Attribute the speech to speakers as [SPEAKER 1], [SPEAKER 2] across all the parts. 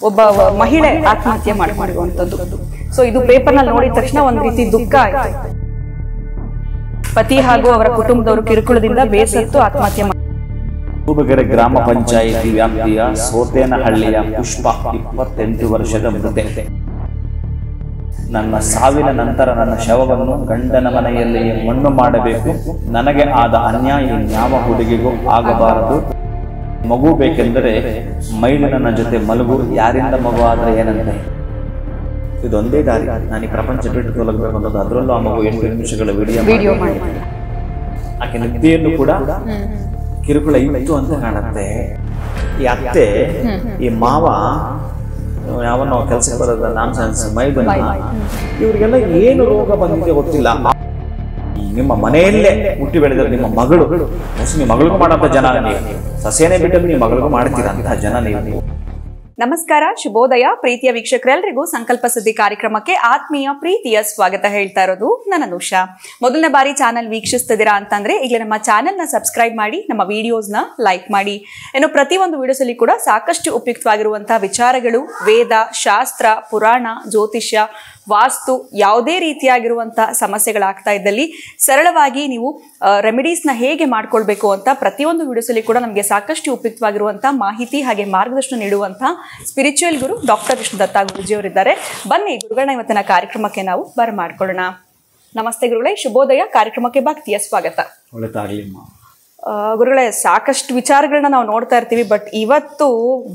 [SPEAKER 1] ಒಬ್ಬ ಮಹಿಳೆ ಆತ್ಮಹತ್ಯೆ ಮಾಡಿಕೊಂಡಿರುವಂತದ್ದು. ಸೊ ಇದು ಪೇಪರ್ ನಲ್ಲಿ ನೋಡಿದ ತಕ್ಷಣ ಒಂದ್ ರೀತಿ ದುಃಖ ಆಯ್ತು. ಪತಿ ಹಾಗೂ ಅವರ ಕುಟುಂಬದವರು ಕಿರುಕುಳದಿಂದ ಬೇಸತ್ತು ಆತ್ಮಹತ್ಯೆ
[SPEAKER 2] ತೂಬಗೆರೆ ಗ್ರಾಮ ಪಂಚಾಯಿತಿ ವ್ಯಾಪ್ತಿಯ ಸೋತೇನಹಳ್ಳಿಯ ಪುಷ್ಪ 28 ವರ್ಷದ ಮೃತೆ. ನನ್ನ ಸಾವಿನ ನಂತರ ನನ್ನ ಶವವನ್ನು ಗಂಡನ ಮನೆಯಲ್ಲಿಯೇ ಮಣ್ಣು ಮಾಡಬೇಕು. ನನಗೆ ಆದ ಅನ್ಯಾಯ ಇನ್ಯಾವ ಹುಡುಗಿಗೂ ಆಗಬಾರದು. ಮಗು ಬೇಕೆಂದರೆ ಮೈಲು ನನ್ನ ಜೊತೆ ಮಲಗು, ಯಾರಿಂದ ಮಗು ಆದ್ರೆ ಏನಂತೆ. ಇದೊಂದೇ ದಾರಿ, ನಾನು ಈ ಪ್ರಪಂಚ ಬಿಟ್ಟು ತೊಲಗಬೇಕು ಅನ್ನೋದು. ಅದರಲ್ಲೂ ಆ ಮಗು 8 ನಿಮಿಷಗಳ ವಿಡಿಯೋ ಮಾಡಿ ಆಕೆ ನಿದ್ದೆಯನ್ನು ಕೂಡ ಕಿರುಕುಳ ಇತ್ತು ಅಂತ ಕಾಣುತ್ತೆ. ಈ ಅತ್ತೆ ಈ ಮಾವ ಯಾವನ್ನೋ ಕೆಲಸಕ್ಕೆ ಬರೋದ ನಾನ್ಸೆನ್ಸ್ ಮೈದನ, ಇವರಿಗೆಲ್ಲ ಏನು ರೋಗ ಬಂದಿದೆ ಗೊತ್ತಿಲ್ಲ. ನಿಮ್ಮ ಮನೆಯಲ್ಲೇ ಹುಟ್ಟಿ ಬೆಳೆದ್ರೆ ನಿಮ್ಮ ಮಗಳು ನಿಮ್ಮ ಮಗಳಿಗೂ ಮಾಡಂತ ಜನ ನೀವು, ಸಸ್ಯನೇ ಬಿಟ್ಟಲ್ಲಿ ನಿಮ್ಮ ಮಗಳಿಗೂ ಮಾಡ್ತೀರಂತಹ ಜನ ನೀವು.
[SPEAKER 1] ನಮಸ್ಕಾರ, ಶುಭೋದಯ ಪ್ರೀತಿಯ ವೀಕ್ಷಕರೆಲ್ಲರಿಗೂ ಸಂಕಲ್ಪ ಸುದ್ದಿ ಕಾರ್ಯಕ್ರಮಕ್ಕೆ ಆತ್ಮೀಯ ಪ್ರೀತಿಯ ಸ್ವಾಗತ ಹೇಳ್ತಾ ಇರೋದು ನನ್ನ ಉಷಾ. ಮೊದಲನೇ ಬಾರಿ ಚಾನೆಲ್ ವೀಕ್ಷಿಸ್ತಿದ್ದೀರಾ ಅಂತಂದ್ರೆ ಈಗಲೇ ನಮ್ಮ ಚಾನೆಲ್ ನ ಸಬ್ಸ್ಕ್ರೈಬ್ ಮಾಡಿ, ನಮ್ಮ ವಿಡಿಯೋಸ್ನ ಲೈಕ್ ಮಾಡಿ. ಇನ್ನು ಪ್ರತಿಯೊಂದು ವಿಡಿಯೋಸ್ ಅಲ್ಲಿ ಕೂಡ ಸಾಕಷ್ಟು ಉಪಯುಕ್ತವಾಗಿರುವಂತಹ ವಿಚಾರಗಳು, ವೇದ, ಶಾಸ್ತ್ರ, ಪುರಾಣ, ಜ್ಯೋತಿಷ್ಯ, ವಾಸ್ತು, ಯಾವುದೇ ರೀತಿಯಾಗಿರುವಂತಹ ಸಮಸ್ಯೆಗಳಾಗ್ತಾ ಇದ್ದಲ್ಲಿ ಸರಳವಾಗಿ ನೀವು ರೆಮಿಡೀಸ್ನ ಹೇಗೆ ಮಾಡ್ಕೊಳ್ಬೇಕು ಅಂತ ಪ್ರತಿಯೊಂದು ವಿಡಿಯೋಸ್ ಅಲ್ಲಿ ಕೂಡ ನಮಗೆ ಸಾಕಷ್ಟು ಉಪಯುಕ್ತವಾಗಿರುವಂತಹ ಮಾಹಿತಿ ಹಾಗೆ ಮಾರ್ಗದರ್ಶನ ನೀಡುವಂತಹ ಸ್ಪಿರಿಚುವಲ್ ಗುರು ಡಾಕ್ಟರ್ ಕೃಷ್ಣದತ್ತ ಗುರುಜಿಯವರಿದ್ದಾರೆ. ಬನ್ನಿ ಗುರುಗಳನ್ನ ಇವತ್ತಿನ ಕಾರ್ಯಕ್ರಮಕ್ಕೆ ನಾವು ಬರಮಾಡ್ಕೊಳ್ಳೋಣ. ನಮಸ್ತೆ ಗುರುಗಳೇ, ಶುಭೋದಯ. ಕಾರ್ಯಕ್ರಮಕ್ಕೆ ಭಕ್ತಿಯ ಸ್ವಾಗತ. ಗುರುಗಳೇ, ಸಾಕಷ್ಟು ವಿಚಾರಗಳನ್ನ ನಾವು ನೋಡ್ತಾ ಇರ್ತೀವಿ, ಬಟ್ ಇವತ್ತು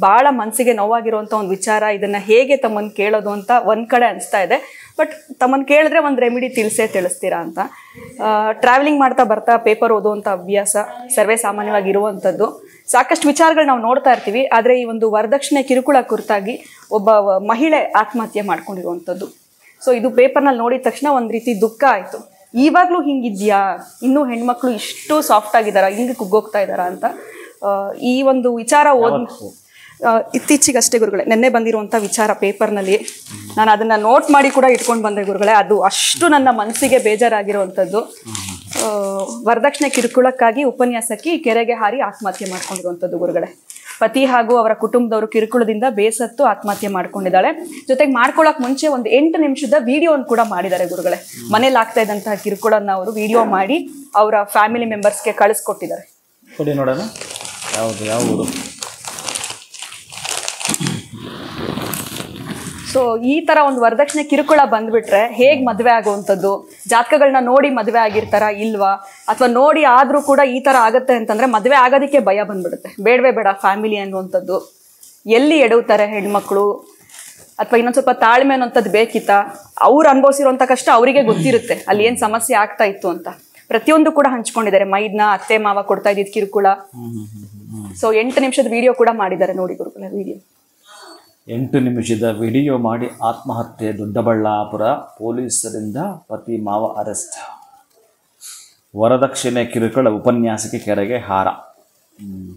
[SPEAKER 1] ಬಹಳ ಮನಸ್ಸಿಗೆ ನೋವಾಗಿರುವಂತ ಒಂದು ವಿಚಾರ. ಇದನ್ನ ಹೇಗೆ ತಮ್ಮನ್ ಕೇಳೋದು ಅಂತ ಒಂದ್ ಕಡೆ ಅನಿಸ್ತಾ ಇದೆ, ಬಟ್ ತಮ್ಮನ್ ಕೇಳಿದ್ರೆ ಒಂದು ರೆಮಿಡಿ ತಿಳಿಸ್ತೀರಾ ಅಂತ. ಟ್ರಾವೆಲಿಂಗ್ ಮಾಡ್ತಾ ಬರ್ತಾ ಪೇಪರ್ ಓದುವಂತ ಅಭ್ಯಾಸ ಸರ್ವೇ ಸಾಮಾನ್ಯವಾಗಿ ಇರುವಂತದ್ದು. ಸಾಕಷ್ಟು ವಿಚಾರಗಳು ನಾವು ನೋಡ್ತಾ ಇರ್ತೀವಿ, ಆದ್ರೆ ಈ ಒಂದು ವರದಕ್ಷಿಣೆ ಕಿರುಕುಳ ಕುರಿತಾಗಿ ಒಬ್ಬ ಮಹಿಳೆ ಆತ್ಮಹತ್ಯೆ ಮಾಡ್ಕೊಂಡಿರುವಂತದ್ದು. ಸೊ ಇದು ಪೇಪರ್ನಲ್ಲಿ ನೋಡಿದ ತಕ್ಷಣ ಒಂದ್ ರೀತಿ ದುಃಖ ಆಯ್ತು. ಇವಾಗ್ಲೂ ಹಿಂಗಿದ್ಯಾ, ಇನ್ನೂ ಹೆಣ್ಮಕ್ಳು ಇಷ್ಟು ಸಾಫ್ಟ್ ಆಗಿದಾರ, ಹಿಂಗೆ ಕುಗ್ಗೋಗ್ತಾ ಇದಾರ ಅಂತ ಈ ಒಂದು ವಿಚಾರ ಇತ್ತೀಚೆಗಷ್ಟೇ ಗುರುಗಳೇ ನೆನ್ನೆ ಬಂದಿರುವಂಥ ವಿಚಾರ ಪೇಪರ್ನಲ್ಲಿ ನಾನು ಅದನ್ನ ನೋಟ್ ಮಾಡಿ ಕೂಡ ಇಟ್ಕೊಂಡು ಬಂದೆ ಗುರುಗಳೇ. ಅದು ಅಷ್ಟು ನನ್ನ ಮನಸ್ಸಿಗೆ ಬೇಜಾರಾಗಿರುವಂಥದ್ದು. ವರದಕ್ಷಿಣೆ ಕಿರುಕುಳಕ್ಕಾಗಿ ಉಪನ್ಯಾಸಕಿ ಕೆರೆಗೆ ಹಾರಿ ಆತ್ಮಹತ್ಯೆ ಮಾಡ್ಕೊಂಡಿರುವಂಥದ್ದು ಗುರುಗಳೇ. ಪತಿ ಹಾಗೂ ಅವರ ಕುಟುಂಬದವರು ಕಿರುಕುಳದಿಂದ ಬೇಸತ್ತು ಆತ್ಮಹತ್ಯೆ ಮಾಡ್ಕೊಂಡಿದ್ದಾಳೆ. ಜೊತೆಗೆ ಮಾಡ್ಕೊಳ್ಳೋಕೆ ಮುಂಚೆ ಒಂದು 8 ನಿಮಿಷದ ವಿಡಿಯೋವನ್ನು ಕೂಡ ಮಾಡಿದ್ದಾರೆ ಗುರುಗಳೇ. ಮನೇಲಿ ಆಗ್ತಾ ಇದ್ದಂತಹ ಕಿರುಕುಳನ್ನ ಅವರು ವಿಡಿಯೋ ಮಾಡಿ ಅವರ ಫ್ಯಾಮಿಲಿ ಮೆಂಬರ್ಸ್ಗೆ ಕಳಿಸ್ಕೊಟ್ಟಿದ್ದಾರೆ.
[SPEAKER 2] ನೋಡೋಣ ಯಾವುದು.
[SPEAKER 1] ಸೊ ಈ ತರ ಒಂದು ವರದಕ್ಷಿಣೆ ಕಿರುಕುಳ ಬಂದ್ಬಿಟ್ರೆ ಹೇಗ್ ಮದ್ವೆ ಆಗುವಂಥದ್ದು, ಜಾತಕಗಳನ್ನ ನೋಡಿ ಮದ್ವೆ ಆಗಿರ್ತಾರ ಇಲ್ವಾ, ಅಥವಾ ನೋಡಿ ಆದ್ರೂ ಕೂಡ ಈ ತರ ಆಗತ್ತೆ ಅಂತಂದ್ರೆ ಮದ್ವೆ ಆಗೋದಕ್ಕೆ ಭಯ ಬಂದ್ಬಿಡುತ್ತೆ. ಬೇಡವೇ ಬೇಡ ಫ್ಯಾಮಿಲಿ ಅನ್ನುವಂಥದ್ದು. ಎಲ್ಲಿ ಎಡವುತ್ತಾರೆ ಹೆಣ್ಮಕ್ಳು, ಅಥವಾ ಇನ್ನೊಂದ್ ಸ್ವಲ್ಪ ತಾಳ್ಮೆ ಅನ್ನೋಂಥದ್ದು ಬೇಕಿತ್ತ. ಅವ್ರು ಅನುಭವಿಸಿರುವಂತ ಕಷ್ಟ ಅವರಿಗೆ ಗೊತ್ತಿರುತ್ತೆ, ಅಲ್ಲಿ ಏನ್ ಸಮಸ್ಯೆ ಆಗ್ತಾ ಇತ್ತು ಅಂತ. ಪ್ರತಿಯೊಂದು ಕೂಡ ಹಂಚ್ಕೊಂಡಿದ್ದಾರೆ. ಮೈದ್ನ ಅತ್ತೆ ಮಾವ ಕೊಡ್ತಾ ಇದ್ದಿದ್ ಕಿರುಕುಳ. ಸೊ 8 ನಿಮಿಷದ ವಿಡಿಯೋ ಕೂಡ ಮಾಡಿದ್ದಾರೆ ನೋಡಿ ಗುರುಗಳ. ವಿಡಿಯೋ
[SPEAKER 2] 8 ನಿಮಿಷದ ವಿಡಿಯೋ ಮಾಡಿ ಆತ್ಮಹತ್ಯೆ. ದೊಡ್ಡಬಳ್ಳಾಪುರ ಪೊಲೀಸರಿಂದ ಪತಿ ಮಾವ ಅರೆಸ್ಟ್. ವರದಕ್ಷಿಣೆ ಕಿರುಕುಳ ಉಪನ್ಯಾಸಕ್ಕೆ ಕೆರೆಗೆ ಹಾರ.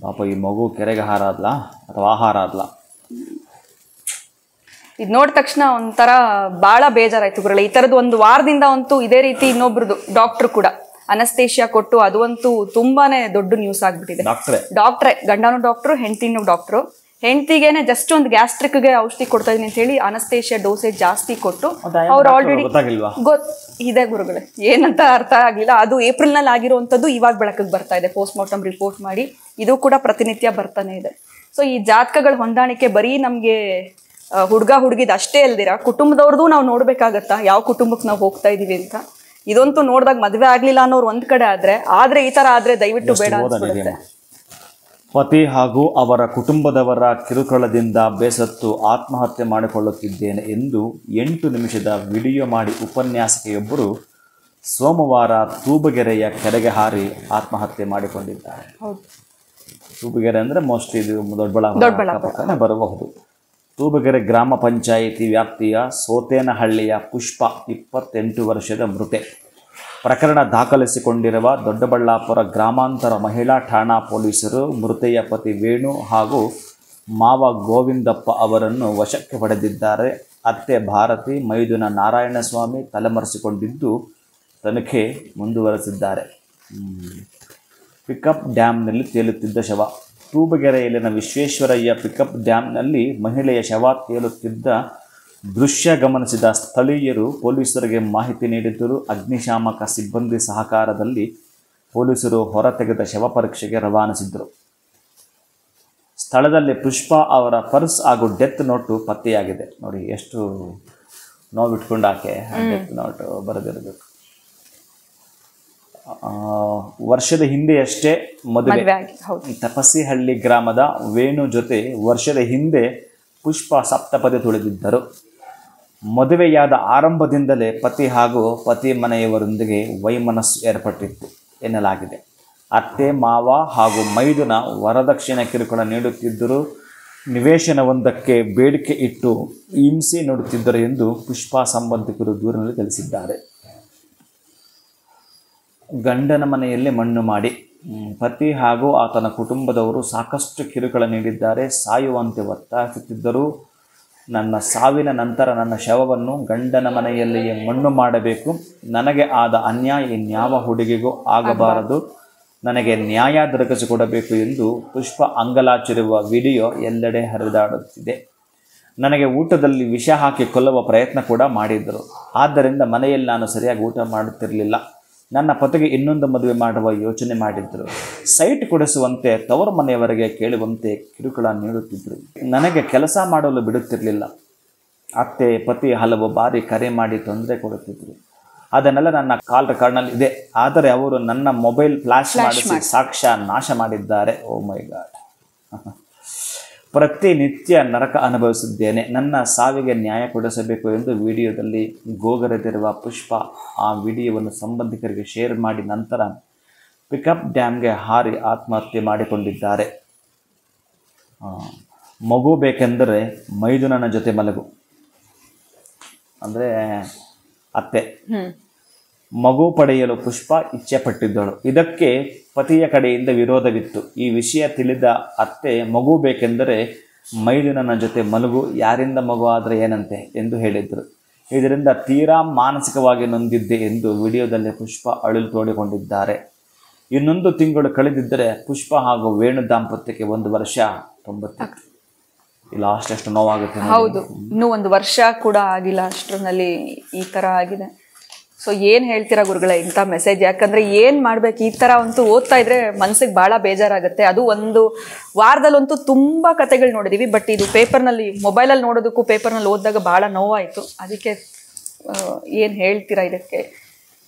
[SPEAKER 2] ಪಾಪ ಈ ಮಗು ಕೆರೆಗೆ ಹಾರ ಆದ್ಲಾ ಅಥವಾ ಆಹಾರ ಆದ್ಲಾ?
[SPEAKER 1] ಇದು ನೋಡಿದ ತಕ್ಷಣ ಒಂಥರ ಬಹಳ ಬೇಜಾರಾಯ್ತು ಗುರುಗಳೇ. ಈ ತರದ್ದು ಒಂದು ವಾರದಿಂದ ಅಂತೂ ಇದೇ ರೀತಿ ಇನ್ನೊಬ್ರದ್ದು ಡಾಕ್ಟರ್ ಕೂಡ ಅನಸ್ತೇಶಿಯಾ ಕೊಟ್ಟು ಅದು ಅಂತೂ ತುಂಬಾನೇ ದೊಡ್ಡ ನ್ಯೂಸ್ ಆಗ್ಬಿಟ್ಟಿದೆ. ಡಾಕ್ಟ್ರೇ, ಗಂಡನೂ ಡಾಕ್ಟ್ರು, ಹೆಂಡತಿನೂ ಡಾಕ್ಟ್ರು. ಹೆಂಡತಿಗೇನೆ ಜಸ್ಟ್ ಒಂದು ಗ್ಯಾಸ್ಟ್ರಿಕ್ಗೆ ಔಷಧಿ ಕೊಡ್ತಾ ಇದೀನಿ ಅಂತ ಹೇಳಿ ಅನಸ್ತೇಶಿಯಾ ಡೋಸೇಜ್ ಜಾಸ್ತಿ ಕೊಟ್ಟು ಅವ್ರು ಆಲ್ರೆಡಿ ಇದೆ ಗುರುಗಳೇ. ಏನಂತ ಅರ್ಥ ಆಗ್ಲಿಲ್ಲ. ಅದು ಏಪ್ರಿಲ್ ನಲ್ಲಿ ಆಗಿರುವಂತದ್ದು ಇವಾಗ ಬೆಳಕಿಗೆ ಬರ್ತಾ ಇದೆ. ಪೋಸ್ಟ್ ಮಾರ್ಟಮ್ ರಿಪೋರ್ಟ್ ಮಾಡಿ ಇದು ಕೂಡ ಪ್ರತಿನಿತ್ಯ ಬರ್ತಾನೆ ಇದೆ. ಸೊ ಈ ಜಾತಕಗಳ ಹೊಂದಾಣಿಕೆ ಬರೀ ನಮ್ಗೆ ಹುಡುಗ ಹುಡುಗಿದ್ ಅಷ್ಟೇ ಅಲ್ದಿರ ಕುಟುಂಬದವ್ರದ್ದು ನಾವು ನೋಡ್ಬೇಕಾಗತ್ತಾ, ಯಾವ ಕುಟುಂಬಕ್ಕೆ ನಾವು ಹೋಗ್ತಾ ಇದೀವಿ ಅಂತ. ಇದಂತೂ ನೋಡಿದಾಗ ಮದ್ವೆ ಆಗ್ಲಿಲ್ಲ ಅನ್ನೋರು ಒಂದ್ ಕಡೆ ಆದ್ರೆ ಈ ತರ ಆದ್ರೆ ದಯವಿಟ್ಟು ಬೇಡ ಅನ್ಸ್ಬಿಡುತ್ತೆ.
[SPEAKER 2] ಪತಿ ಹಾಗೂ ಅವರ ಕುಟುಂಬದವರ ಕಿರುಕುಳದಿಂದ ಬೇಸತ್ತು ಆತ್ಮಹತ್ಯೆ ಮಾಡಿಕೊಳ್ಳುತ್ತಿದ್ದೇನೆ ಎಂದು 8 ನಿಮಿಷದ ವಿಡಿಯೋ ಮಾಡಿ ಉಪನ್ಯಾಸಕಿಯೊಬ್ಬರು ಸೋಮವಾರ ತೂಬಗೆರೆಯ ಕೆರೆಗೆ ಹಾರಿ ಆತ್ಮಹತ್ಯೆ ಮಾಡಿಕೊಂಡಿದ್ದಾರೆ. ತೂಬಗೆರೆ ಅಂದರೆ ಮೋಸ್ಟ್ಲಿ ಇದು ದೊಡ್ಡಬಳ್ಳಾಪುರ ಬರಬಹುದು. ತೂಬಗೆರೆ ಗ್ರಾಮ ಪಂಚಾಯಿತಿ ವ್ಯಾಪ್ತಿಯ ಸೋತೇನಹಳ್ಳಿಯ ಪುಷ್ಪ 28 ವರ್ಷದ ಮೃತೆ. ಪ್ರಕರಣ ದಾಖಲಿಸಿಕೊಂಡಿರುವ ದೊಡ್ಡಬಳ್ಳಾಪುರ ಗ್ರಾಮಾಂತರ ಮಹಿಳಾ ಠಾಣಾ ಪೊಲೀಸರು ಮೃತೆಯ ಪತಿ ವೇಣು ಹಾಗೂ ಮಾವ ಗೋವಿಂದಪ್ಪ ಅವರನ್ನು ವಶಕ್ಕೆ ಪಡೆದಿದ್ದಾರೆ. ಅತ್ತೆ ಭಾರತಿ, ಮೈದುನ ನಾರಾಯಣಸ್ವಾಮಿ ತಲೆಮರೆಸಿಕೊಂಡಿದ್ದು ತನಿಖೆ ಮುಂದುವರೆಸಿದ್ದಾರೆ. ಪಿಕಪ್ ಡ್ಯಾಮ್ನಲ್ಲಿ ತೇಲುತ್ತಿದ್ದ ಶವ. ತೂಬಗೆರೆಯಲ್ಲಿನ ವಿಶ್ವೇಶ್ವರಯ್ಯ ಪಿಕಪ್ ಡ್ಯಾಮ್ನಲ್ಲಿ ಮಹಿಳೆಯ ಶವ ತೇಲುತ್ತಿದ್ದ ದೃಶ್ಯ ಗಮನಿಸಿದ ಸ್ಥಳೀಯರು ಪೊಲೀಸರಿಗೆ ಮಾಹಿತಿ ನೀಡಿದ್ದರು. ಅಗ್ನಿಶಾಮಕ ಸಿಬ್ಬಂದಿ ಸಹಕಾರದಲ್ಲಿ ಪೊಲೀಸರು ಹೊರತೆಗೆದ ಶವ ಪರೀಕ್ಷೆಗೆ ರವಾನಿಸಿದ್ದರು. ಸ್ಥಳದಲ್ಲಿ ಪುಷ್ಪ ಅವರ ಪರ್ಸ್ ಹಾಗೂ ಡೆತ್ ನೋಟು ಪತ್ತೆಯಾಗಿದೆ. ನೋಡಿ ಎಷ್ಟು ನೋವಿಟ್ಕೊಂಡು ಆಕೆ ಡೆತ್ ನೋಟು ಬರೆದಿರಬೇಕು. ವರ್ಷದ ಹಿಂದೆಯಷ್ಟೇ ಮದುವೆ. ತಪಸಿಹಳ್ಳಿ ಗ್ರಾಮದ ವೇಣು ಜೊತೆ ವರ್ಷದ ಹಿಂದೆ ಪುಷ್ಪ ಸಪ್ತಪದಿ ತುಳಿದಿದ್ದರು. ಮದುವೆಯಾದ ಆರಂಭದಿಂದಲೇ ಪತಿ ಹಾಗೂ ಪತಿ ಮನೆಯವರೊಂದಿಗೆ ವೈಮನಸ್ಸು ಏರ್ಪಟ್ಟಿತ್ತು ಎನ್ನಲಾಗಿದೆ. ಅತ್ತೆ ಮಾವ ಹಾಗೂ ಮೈದುನ ವರದಕ್ಷಿಣೆ ಕಿರುಕುಳ ನೀಡುತ್ತಿದ್ದರು. ನಿವೇಶನವೊಂದಕ್ಕೆ ಬೇಡಿಕೆ ಇಟ್ಟು ಹಿಂಸೆ ನೀಡುತ್ತಿದ್ದರು ಎಂದು ಪುಷ್ಪ ಸಂಬಂಧಿಕರು ದೂರಿನಲ್ಲಿ ತಿಳಿಸಿದ್ದಾರೆ. ಗಂಡನ ಮನೆಯಲ್ಲಿ ಮಣ್ಣು ಮಾಡಿ ಪತಿ ಹಾಗೂ ಆತನ ಕುಟುಂಬದವರು ಸಾಕಷ್ಟು ಕಿರುಕುಳ ನೀಡಿದ್ದಾರೆ. ಸಾಯುವಂತೆ ಒತ್ತಾಯಿಸುತ್ತಿದ್ದರು. ನನ್ನ ಸಾವಿನ ನಂತರ ನನ್ನ ಶವವನ್ನು ಗಂಡನ ಮನೆಯಲ್ಲಿಯೇ ಮಣ್ಣು ಮಾಡಬೇಕು. ನನಗೆ ಆದ ಅನ್ಯಾಯ ಇನ್ಯಾವ ಹುಡುಗಿಗೂ ಆಗಬಾರದು. ನನಗೆ ನ್ಯಾಯ ದೊರಕಿಸಿಕೊಡಬೇಕು ಎಂದು ಪುಷ್ಪ ಅಂಗಲಾಚಿರುವ ವಿಡಿಯೋ ಎಲ್ಲೆಡೆ ಹರಿದಾಡುತ್ತಿದೆ. ನನಗೆ ಊಟದಲ್ಲಿ ವಿಷ ಹಾಕಿ ಕೊಲ್ಲುವ ಪ್ರಯತ್ನ ಕೂಡ ಮಾಡಿದ್ದರು. ಆದ್ದರಿಂದ ಮನೆಯಲ್ಲಿ ನಾನು ಸರಿಯಾಗಿ ಊಟ ಮಾಡುತ್ತಿರಲಿಲ್ಲ. ನನ್ನ ಪತಿಗೆ ಇನ್ನೊಂದು ಮದುವೆ ಮಾಡುವ ಯೋಚನೆ ಮಾಡಿದ್ದರು. ಸೈಟ್ ಕೊಡಿಸುವಂತೆ ತವರು ಮನೆಯವರೆಗೆ ಕೇಳುವಂತೆ ಕಿರುಕುಳ ನೀಡುತ್ತಿದ್ದರು. ನನಗೆ ಕೆಲಸ ಮಾಡಲು ಬಿಡುತ್ತಿರಲಿಲ್ಲ. ಅತ್ತೆ ಪತಿ ಹಲವು ಬಾರಿ ಕರೆ ಮಾಡಿ ತೊಂದರೆ ಕೊಡುತ್ತಿದ್ದರು. ಅದನ್ನೆಲ್ಲ ನನ್ನ ಕಾಲ್ ರೆಕಾರ್ಡ್ನಲ್ಲಿ ಇದೆ. ಆದರೆ ಅವರು ನನ್ನ ಮೊಬೈಲ್ ಫ್ಲಾಶ್ ಮಾಡಿಸಿ ಸಾಕ್ಷ್ಯ ನಾಶ ಮಾಡಿದ್ದಾರೆ. ಓ ಮೈ ಗಾಡ್. ಪ್ರತಿನಿತ್ಯ ನರಕ ಅನುಭವಿಸಿದ್ದೇನೆ. ನನ್ನ ಸಾವಿಗೆ ನ್ಯಾಯ ಕೊಡಿಸಬೇಕು ಎಂದು ವಿಡಿಯೋದಲ್ಲಿ ಗೋಗರೆದಿರುವ ಪುಷ್ಪ ಆ ವಿಡಿಯೋವನ್ನು ಸಂಬಂಧಿಕರಿಗೆ ಶೇರ್ ಮಾಡಿ ನಂತರ ಪಿಕಪ್ ಡ್ಯಾಮ್ಗೆ ಹಾರಿ ಆತ್ಮಹತ್ಯೆ ಮಾಡಿಕೊಂಡಿದ್ದಾರೆ. ಮಗು ಬೇಕೆಂದರೆ ಮೈದುನನ ಜೊತೆ ಮಲಗು ಅಂದರೆ ಅತ್ತೆ. ಮಗು ಪಡೆಯಲು ಪುಷ್ಪ ಇಚ್ಛೆ ಪಟ್ಟಿದ್ದಳು. ಇದಕ್ಕೆ ಪತಿಯ ಕಡೆಯಿಂದ ವಿರೋಧವಿತ್ತು. ಈ ವಿಷಯ ತಿಳಿದ ಅತ್ತೆ ಮಗು ಬೇಕೆಂದರೆ ಮೈದುನನ ಜೊತೆ ಮಲಗು, ಯಾರಿಂದ ಮಗು ಆದರೆ ಏನಂತೆ ಎಂದು ಹೇಳಿದರು. ಇದರಿಂದ ತೀರಾ ಮಾನಸಿಕವಾಗಿ ನೊಂದಿದ್ದೆ ಎಂದು ವಿಡಿಯೋದಲ್ಲಿ ಪುಷ್ಪ ಅಳಿಲು ತೋಡಿಕೊಂಡಿದ್ದಾರೆ. ಇನ್ನೊಂದು ತಿಂಗಳು ಕಳೆದಿದ್ದರೆ ಪುಷ್ಪ ಹಾಗೂ ವೇಣು ದಾಂಪತ್ಯಕ್ಕೆ 1 ವರ್ಷ 90. ಲಾಸ್ಟ್ ಎಷ್ಟು ನೋವಾಗುತ್ತೆ.
[SPEAKER 1] ಹೌದು, ಇನ್ನೂ 1 ವರ್ಷ ಕೂಡ ಆಗಿಲ್ಲ ಅಷ್ಟರಲ್ಲಿ ಈ ಥರ ಆಗಿದೆ. ಸೊ ಏನು ಹೇಳ್ತೀರಾ ಗುರುಗಳೇ ಇಂಥ ಮೆಸೇಜ್? ಯಾಕಂದರೆ ಏನು ಮಾಡ್ಬೇಕು, ಈ ಥರ ಅಂತೂ ಓದ್ತಾ ಇದ್ರೆ ಮನಸ್ಸಿಗೆ ಭಾಳ ಬೇಜಾರಾಗುತ್ತೆ. ಅದು ಒಂದು ವಾರದಲ್ಲಂತೂ ತುಂಬ ಕತೆಗಳು ನೋಡಿದ್ದೀವಿ. ಬಟ್ ಇದು ಪೇಪರ್ನಲ್ಲಿ, ಮೊಬೈಲಲ್ಲಿ ನೋಡೋದಕ್ಕೂ ಪೇಪರ್ನಲ್ಲಿ ಓದಿದಾಗ ಭಾಳ ನೋವಾಯಿತು. ಅದಕ್ಕೆ ಏನು ಹೇಳ್ತೀರಾ ಇದಕ್ಕೆ?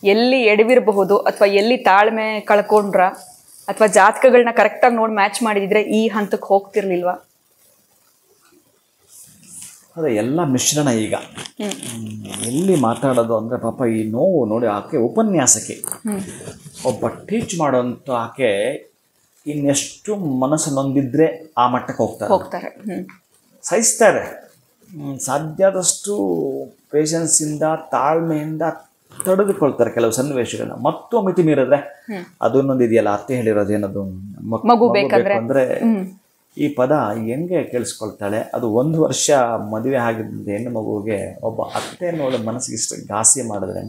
[SPEAKER 1] ಎಲ್ಲಿ ಎಡವಿರಬಹುದು, ಅಥವಾ ಎಲ್ಲಿ ತಾಳ್ಮೆ ಕಳ್ಕೊಂಡ್ರ, ಅಥವಾ ಜಾತಕಗಳನ್ನ ಕರೆಕ್ಟಾಗಿ ನೋಡಿ ಮ್ಯಾಚ್ ಮಾಡಿದಿದ್ರೆ ಈ ಹಂತಕ್ಕೆ ಹೋಗ್ತಿರ್ಲಿಲ್ವಾ?
[SPEAKER 2] ಅದೇ ಎಲ್ಲ ಮಿಶ್ರಣ. ಈಗ ಎಲ್ಲಿ ಮಾತಾಡೋದು ಅಂದರೆ ಪಾಪ ಈ ನೋವು ನೋಡಿ ಆಕೆ ಉಪನ್ಯಾಸಕ್ಕೆ ಒಬ್ಬ ಟೀಚ್ ಮಾಡೋಂಥ ಆಕೆ ಇನ್ನೆಷ್ಟು ಮನಸ್ಸು ನೊಂದಿದ್ರೆ ಆ ಮಟ್ಟಕ್ಕೆ ಹೋಗ್ತಾರೆ, ಸಹಿಸ್ತಾರೆ. ಸಾಧ್ಯದಷ್ಟು ಪೇಷನ್ಸಿಂದ ತಾಳ್ಮೆಯಿಂದ ತಡೆದುಕೊಳ್ತಾರೆ ಕೆಲವು ಸನ್ನಿವೇಶಗಳನ್ನ. ಮತ್ತು ಮಿತಿ ಮೀರಿದ್ರೆ ಅದನ್ನೊಂದು ಇದೆಯಲ್ಲ, ಅತ್ತೆ ಹೇಳಿರೋದು ಏನದು, ಮಗು ಬೇಕಂದ್ರೆ ಈ ಪದ ಹೆಂಗೆ ಕೇಳಿಸ್ಕೊಳ್ತಾಳೆ. ಅದು 1 ವರ್ಷ ಮದುವೆ ಆಗಿದ್ದ ಹೆಣ್ಣು ಮಗುವಿಗೆ ಒಬ್ಬ ಅತ್ತೆ ನೋಡ ಮನಸ್ಸಿಗೆ ಇಷ್ಟು ಘಾಸಿ ಮಾಡಿದ್ರೆ,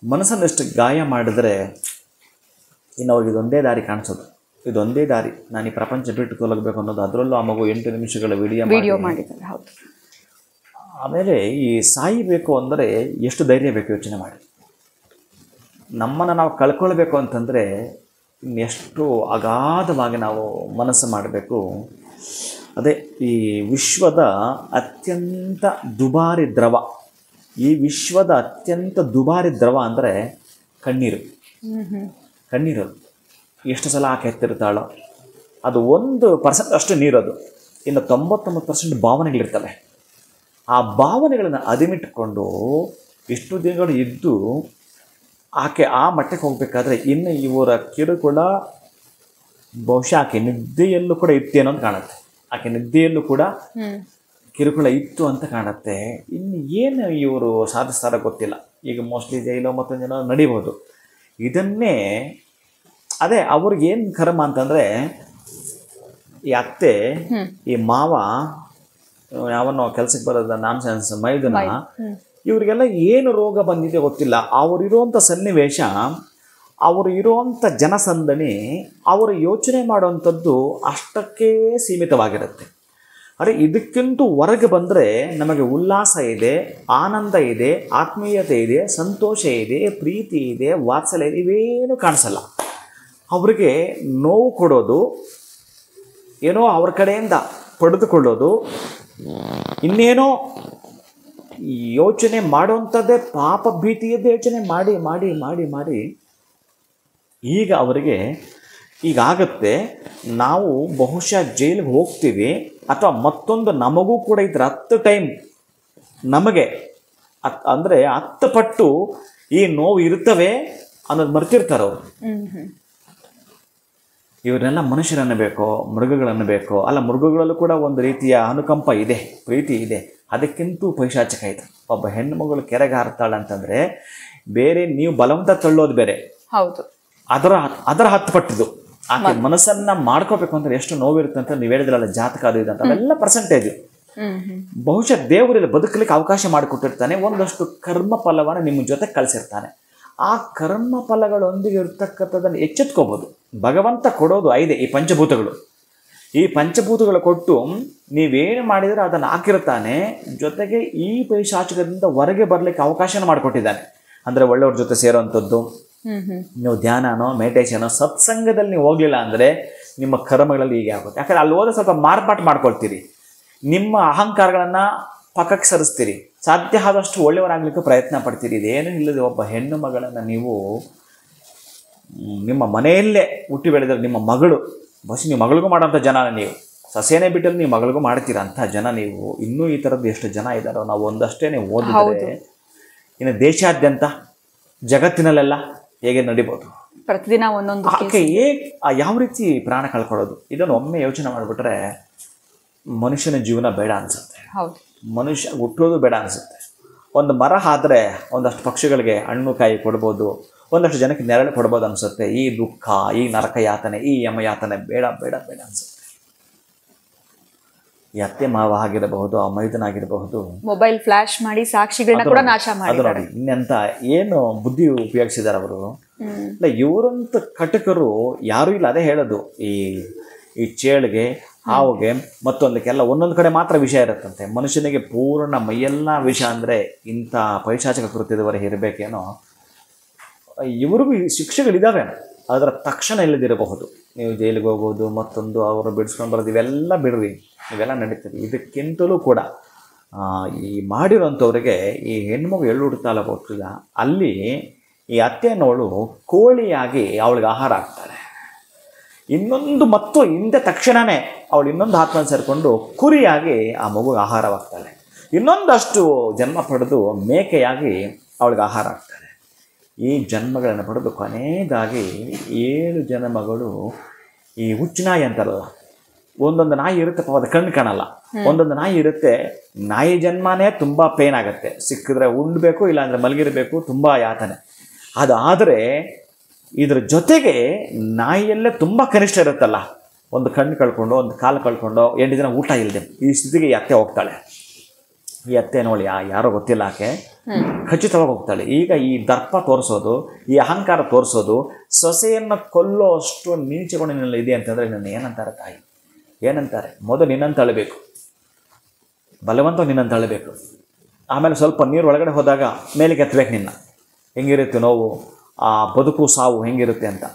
[SPEAKER 2] ಮನಸ್ಸನ್ನು ಎಷ್ಟು ಗಾಯ ಮಾಡಿದ್ರೆ ಇನ್ನು ಅವ್ರಿಗೆ ಇದೊಂದೇ ದಾರಿ ಕಾಣಿಸೋದು. ಇದೊಂದೇ ದಾರಿ, ನಾನು ಈ ಪ್ರಪಂಚ ಬಿಟ್ಟು ತೊಲಗಬೇಕು ಅನ್ನೋದು. ಅದರಲ್ಲೂ ಆ ಮಗು 8 ನಿಮಿಷಗಳ ವಿಡಿಯೋ ಮಾಡಿದ್ದಾರೆ. ಹೌದು. ಆಮೇಲೆ ಈ ಸಾಯಬೇಕು ಅಂದರೆ ಎಷ್ಟು ಧೈರ್ಯ ಬೇಕು ಯೋಚನೆ ಮಾಡಿ. ನಮ್ಮನ್ನು ನಾವು ಕಳ್ಕೊಳ್ಬೇಕು ಅಂತಂದರೆ ಇನ್ನೆಷ್ಟು ಅಗಾಧವಾಗಿ ನಾವು ಮನಸ್ಸು ಮಾಡಬೇಕು. ಅದೇ ಈ ವಿಶ್ವದ ಅತ್ಯಂತ ದುಬಾರಿ ದ್ರವ, ಈ ವಿಶ್ವದ ಅತ್ಯಂತ ದುಬಾರಿ ದ್ರವ ಅಂದರೆ ಕಣ್ಣೀರು. ಕಣ್ಣೀರು ಎಷ್ಟು ಸಲ ಆಕೆ ಎತ್ತಿರ್ತಾಳೋ ಅದು 1% ಅಷ್ಟು ನೀರದು. ಇನ್ನು 99% ಭಾವನೆಗಳಿರ್ತವೆ. ಆ ಭಾವನೆಗಳನ್ನು ಅದಿಮಿಟ್ಟುಕೊಂಡು ಇಷ್ಟು ದಿನಗಳು ಇದ್ದು ಆಕೆ ಆ ಮಟ್ಟಕ್ಕೆ ಹೋಗಬೇಕಾದ್ರೆ ಇನ್ನು ಇವರ ಕಿರುಕುಳ ಬಹುಶಃ ಆಕೆ ನಿದ್ದೆಯಲ್ಲೂ ಕೂಡ ಇತ್ತೇನೋ ಅಂತ ಕಾಣುತ್ತೆ. ಆಕೆ ನಿದ್ದೆಯಲ್ಲೂ ಕೂಡ ಕಿರುಕುಳ ಇತ್ತು ಅಂತ ಕಾಣುತ್ತೆ. ಇನ್ನು ಏನು ಇವರು ಸಾಧಿಸ್ತಾರ ಗೊತ್ತಿಲ್ಲ. ಈಗ ಮೋಸ್ಟ್ಲಿ ಜೈಲು ಮತ್ತೊಂದು ಜನ ನಡಿಬೋದು. ಇದನ್ನೇ ಅದೇ ಅವ್ರಿಗೇನು ಕರ್ಮ ಅಂತಂದರೆ, ಈ ಅತ್ತೆ ಈ ಮಾವ ಯಾವನ್ನೋ ಕೆಲಸಕ್ಕೆ ಬರೋದ ನಾನ್ಸೆನ್ಸ್ ಮೈದುನ, ಇವರಿಗೆಲ್ಲ ಏನು ರೋಗ ಬಂದಿದೆ ಗೊತ್ತಿಲ್ಲ. ಅವರಿರುವಂಥ ಸನ್ನಿವೇಶ ಅವರು ಇರುವಂಥ ಜನಸಂದಣಿ ಅವರು ಯೋಚನೆ ಮಾಡುವಂಥದ್ದು ಅಷ್ಟಕ್ಕೆ ಸೀಮಿತವಾಗಿರುತ್ತೆ. ಅರೆ ಇದಕ್ಕಿಂತ ಹೊರಗೆ ಬಂದರೆ ನಮಗೆ ಉಲ್ಲಾಸ ಇದೆ, ಆನಂದ ಇದೆ, ಆತ್ಮೀಯತೆ ಇದೆ, ಸಂತೋಷ ಇದೆ, ಪ್ರೀತಿ ಇದೆ, ವಾತ್ಸಲ್ಯ ಇದೆ, ಇವೇನು ಕಾಣಿಸಲ್ಲ. ಅವರಿಗೆ ನೋವು ಕೊಡೋದು, ಏನೋ ಅವ್ರ ಕಡೆಯಿಂದ ಪಡೆದುಕೊಳ್ಳೋದು, ಇನ್ನೇನೋ ಯೋಚನೆ ಮಾಡುವಂಥದ್ದೇ ಪಾಪ ಭೀತಿಯದ್ದೇ ಯೋಚನೆ ಮಾಡಿ ಮಾಡಿ ಮಾಡಿ ಮಾಡಿ ಈಗ ಅವರಿಗೆ ಈಗಾಗತ್ತೆ ನಾವು ಬಹುಶಃ ಜೈಲಿಗೆ ಹೋಗ್ತೀವಿ ಅಥವಾ ಮತ್ತೊಂದು ನಮಗೂ ಕೂಡ ಇದ್ರೆ 10 ಟೈಮ್ ನಮಗೆ ಅಂದರೆ 10 ಪಟ್ಟು ಈ ನೋವು ಇರ್ತವೆ ಅನ್ನೋದು ಮರ್ತಿರ್ತಾರೆ ಅವರು. ಇವರೆಲ್ಲ ಮನುಷ್ಯರನ್ನು ಬೇಕೋ ಮೃಗಗಳನ್ನು ಬೇಕೋ? ಅಲ್ಲ, ಮೃಗಗಳಲ್ಲೂ ಕೂಡ ಒಂದು ರೀತಿಯ ಅನುಕಂಪ ಇದೆ, ಪ್ರೀತಿ ಇದೆ, ಅದಕ್ಕಿಂತೂ ಪೈಶಾಚಿಕ ಇದೆ. ಒಬ್ಬ ಹೆಣ್ಣು ಮಗಳು ಕೆರೆಗೆ ಹಾರ್ತಾಳೆ ಅಂತಂದರೆ ಬೇರೆ ನೀವು ಬಲವಂತ ತಳ್ಳೋದು ಬೇರೆ,
[SPEAKER 1] ಹೌದು,
[SPEAKER 2] ಅದರ 10 ಪಟ್ಟಿದ್ದು. ಆಕೆ ಮನಸ್ಸನ್ನ ಮಾಡ್ಕೋಬೇಕು ಅಂದ್ರೆ ಎಷ್ಟು ನೋವಿರುತ್ತೆ ಅಂತ ನೀವು ಹೇಳಿದ್ರಲ್ಲ, ಜಾತಕ ಅದು ಇದೆ ಅಂತ, ಅವೆಲ್ಲ ಪರ್ಸೆಂಟೇಜ್. ಬಹುಶಃ ದೇವರಲ್ಲಿ ಬದುಕಲಿಕ್ಕೆ ಅವಕಾಶ ಮಾಡಿಕೊಟ್ಟಿರ್ತಾನೆ, ಒಂದಷ್ಟು ಕರ್ಮ ಫಲವನ್ನು ನಿಮ್ಮ ಜೊತೆ ಕಳಿಸಿರ್ತಾನೆ. ಆ ಕರ್ಮ ಫಲಗಳೊಂದಿಗೆ ಇರ್ತಕ್ಕಂಥದ್ದನ್ನು ಎಚ್ಚೆತ್ಕೋಬೋದು. ಭಗವಂತ ಕೊಡೋದು 5 ಈ ಪಂಚಭೂತಗಳು. ಈ ಪಂಚಭೂತಗಳು ಕೊಟ್ಟು ನೀವೇನು ಮಾಡಿದರೆ ಅದನ್ನು ಹಾಕಿರ್ತಾನೆ. ಜೊತೆಗೆ ಈ ಪೈಶಾಚಿಕದಿಂದ ಹೊರಗೆ ಬರಲಿಕ್ಕೆ ಅವಕಾಶನ ಮಾಡಿಕೊಟ್ಟಿದ್ದಾನೆ. ಅಂದರೆ ಒಳ್ಳೆಯವ್ರ ಜೊತೆ ಸೇರೋವಂಥದ್ದು, ನೀವು ಧ್ಯಾನನೋ ಮೆಡಿಟೇಷನೋ ಸತ್ಸಂಗದಲ್ಲಿ ನೀವು ಹೋಗಲಿಲ್ಲ ಅಂದರೆ ನಿಮ್ಮ ಕರ್ಮಗಳಲ್ಲಿ ಹೀಗೆ ಆಗುತ್ತೆ. ಯಾಕಂದರೆ ಅಲ್ಲಿ ಹೋದ್ರೆ ಸ್ವಲ್ಪ ಮಾರ್ಪಾಟು ಮಾಡ್ಕೊಳ್ತೀರಿ, ನಿಮ್ಮ ಅಹಂಕಾರಗಳನ್ನು ಪಕ್ಕಕ್ಕೆ ಸರಿಸ್ತೀರಿ, ಸಾಧ್ಯ ಆದಷ್ಟು ಒಳ್ಳೆಯವರಾಗಲಿಕ್ಕೆ ಪ್ರಯತ್ನ ಪಡ್ತೀರಿ. ಇದೇನೂ ಇಲ್ಲದೆ ಒಬ್ಬ ಹೆಣ್ಣು ಮಗಳನ್ನು ನೀವು ನಿಮ್ಮ ಮನೆಯಲ್ಲೇ ಹುಟ್ಟಿ ಬೆಳೆದರೆ ನಿಮ್ಮ ಮಗಳು, ಬಸ್ ನೀವು ಮಗಳಿಗೂ ಮಾಡೋಂಥ ಜನ, ನೀವು ಸಸ್ಯನೇ ಬಿಟ್ಟಲ್ಲಿ ನೀವು ಮಗಳಿಗೂ ಮಾಡ್ತೀರಾ ಅಂಥ ಜನ ನೀವು. ಇನ್ನೂ ಈ ಥರದ್ದು ಎಷ್ಟು ಜನ ಇದ್ದಾರೋ ನಾವು ಒಂದಷ್ಟೇ ನೀವು ಓದಿದ್ರೆ ಇನ್ನು ದೇಶಾದ್ಯಂತ ಜಗತ್ತಿನಲ್ಲೆಲ್ಲ ಹೇಗೆ ನಡಿಬೋದು.
[SPEAKER 1] ಪ್ರತಿದಿನ ಒಂದೊಂದು
[SPEAKER 2] ಆಕೆ ಯಾವ ರೀತಿ ಪ್ರಾಣ ಕಳ್ಕೊಳ್ಳೋದು, ಇದನ್ನು ಒಮ್ಮೆ ಯೋಚನೆ ಮಾಡಿಬಿಟ್ರೆ ಮನುಷ್ಯನ ಜೀವನ ಬೇಡ ಅನಿಸುತ್ತೆ. ಮನುಷ್ಯ ಹುಟ್ಟೋದು ಬೇಡ ಅನಿಸುತ್ತೆ. ಒಂದು ಮರ ಆದರೆ ಒಂದಷ್ಟು ಪಕ್ಷಿಗಳಿಗೆ ಹಣ್ಣು ಕಾಯಿ ಕೊಡ್ಬೋದು, ಒಂದಷ್ಟು ಜನಕ್ಕೆ ನೆರಳು ಕೊಡ್ಬೋದು ಅನಿಸುತ್ತೆ. ಈ ದುಃಖ, ಈ ನರಕ ಯಾತನೆ, ಈ ಯಮಯಾತನೆ ಬೇಡ ಬೇಡ ಬೇಡ ಅನಿಸುತ್ತೆ. ಈ ಅತ್ತೆ ಮಾವ ಆಗಿರಬಹುದು, ಆ ಮೈದನ ಆಗಿರಬಹುದು,
[SPEAKER 1] ಮೊಬೈಲ್ ಫ್ಲಾಶ್ ಮಾಡಿ ಸಾಕ್ಷಿಗಳನ್ನ ಕೂಡ ನಾಶ ಮಾಡಿದ್ದಾರೆ.
[SPEAKER 2] ಇನ್ನೆಂತ ಏನು ಬುದ್ಧಿ ಉಪಯೋಗಿಸಿದ್ದಾರೆ ಅವರು. ಇಲ್ಲ, ಇವರಂತ ಕಟಕರು ಯಾರೂ ಇಲ್ಲ. ಅದೇ ಹೇಳೋದು, ಈ ಚೇಳಿಗೆ, ಹಾವುಗೆ, ಮತ್ತೊಂದಕ್ಕೆಲ್ಲ ಒಂದೊಂದು ಕಡೆ ಮಾತ್ರ ವಿಷ ಇರುತ್ತಂತೆ. ಮನುಷ್ಯನಿಗೆ ಪೂರ್ಣ ಮೈಯೆಲ್ಲ ವಿಷ ಅಂದರೆ ಇಂಥ ಪೈಶಾಚಿಕ ಕೃತ್ಯದವರೆಗೆ ಇರಬೇಕೇನೋ. ಇವ್ರಿಗೂ ಶಿಕ್ಷೆಗಳಿದ್ದಾವೆ, ಅದರ ತಕ್ಷಣ ಇಲ್ಲದಿರಬಹುದು. ನೀವು ಜೈಲಿಗೆ ಹೋಗೋದು, ಮತ್ತೊಂದು ಅವರು ಬಿಡಿಸ್ಕೊಂಡು ಬರೋದು, ಇವೆಲ್ಲ ಬಿಡ್ರಿ, ಇವೆಲ್ಲ ನಡೀತದೆ. ಇದಕ್ಕಿಂತಲೂ ಕೂಡ ಈ ಮಾಡಿರೋಂಥವ್ರಿಗೆ ಈ ಹೆಣ್ಮಗು ಎಳ್ಳು ಹುಡ್ತಾಲ ಗೊತ್ತಿಲ್ಲ, ಅಲ್ಲಿ ಈ ಅತ್ತೆನವಳು ಕೋಳಿಯಾಗಿ ಅವಳಿಗೆ ಆಹಾರ ಆಗ್ತಾಳೆ. ಇನ್ನೊಂದು ಮತ್ತು ಹಿಂದೆ ತಕ್ಷಣವೇ ಅವಳು ಇನ್ನೊಂದು ಆತ್ಮ ಸೇರಿಕೊಂಡು ಕುರಿಯಾಗಿ ಆ ಮಗುಗೆ ಆಹಾರವಾಗ್ತಾಳೆ. ಇನ್ನೊಂದಷ್ಟು ಜನ್ಮ ಪಡೆದು ಮೇಕೆಯಾಗಿ ಅವಳಿಗೆ ಆಹಾರ ಆಗ್ತಾಳೆ. ಈ ಜನ್ಮಗಳನ್ನು ಪಡೆದು ಕೊನೆಯದಾಗಿ 7 ಜನ್ಮಗಳು ಈ ಹುಚ್ಚುನಾಯಿ ಅಂತಾರಲ್ಲ, ಒಂದೊಂದು ನಾಯಿ ಇರುತ್ತೆ ಪಾಪ, ಅದು ಕಣ್ಣು ಕಾಣಲ್ಲ. ಒಂದೊಂದು ನಾಯಿ ಇರುತ್ತೆ, ನಾಯಿ ಜನ್ಮನೇ ತುಂಬ ಪೇನ್ ಆಗುತ್ತೆ. ಸಿಕ್ಕಿದ್ರೆ ಉಂಡಬೇಕು, ಇಲ್ಲಾಂದರೆ ಮಲಗಿರಬೇಕು, ತುಂಬ ಯಾತನೆ. ಅದಾದರೆ ಇದ್ರ ಜೊತೆಗೆ ನಾಯಿಯಲ್ಲೇ ತುಂಬ ಕನಿಷ್ಠ ಇರುತ್ತಲ್ಲ, ಒಂದು ಕಣ್ಣು ಕಳ್ಕೊಂಡು, ಒಂದು ಕಾಲು ಕಳ್ಕೊಂಡು, 8 ದಿನ ಊಟ ಇಲ್ಲದೆ ಈ ಸ್ಥಿತಿಗೆ ಈ ಅತ್ತೆ ಹೋಗ್ತಾಳೆ. ಈ ಅತ್ತೆ ನೋಡಿ ಯಾರೋ ಗೊತ್ತಿಲ್ಲ, ಆಕೆ ಖಚಿತವಾಗಿ ಹೋಗ್ತಾಳೆ. ಈಗ ಈ ದರ್ಪ ತೋರಿಸೋದು, ಈ ಅಹಂಕಾರ ತೋರಿಸೋದು, ಸೊಸೆಯನ್ನು ಕೊಲ್ಲೋ ಅಷ್ಟು ನೀಚಗುಣನೆಲ್ಲ ಇದೆ ಅಂತಂದರೆ ನನ್ನ ಏನಂತಾರೆ ತಾಯಿ, ಏನಂತಾರೆ? ಮೊದಲು ನಿನ್ನಂತ ಅಳಬೇಕು, ಬಲವಂತ ನಿನ್ನಂತ ಅಳಬೇಕು. ಆಮೇಲೆ ಸ್ವಲ್ಪ ನೀರು ಒಳಗಡೆ ಹೋದಾಗ ಮೇಲೆ ಕೆತ್ತಬೇಕು, ನಿನ್ನ ಹೆಂಗಿರುತ್ತೆ ನೋವು, ಆ ಬದುಕು ಸಾವು ಹೆಂಗಿರುತ್ತೆ ಅಂತ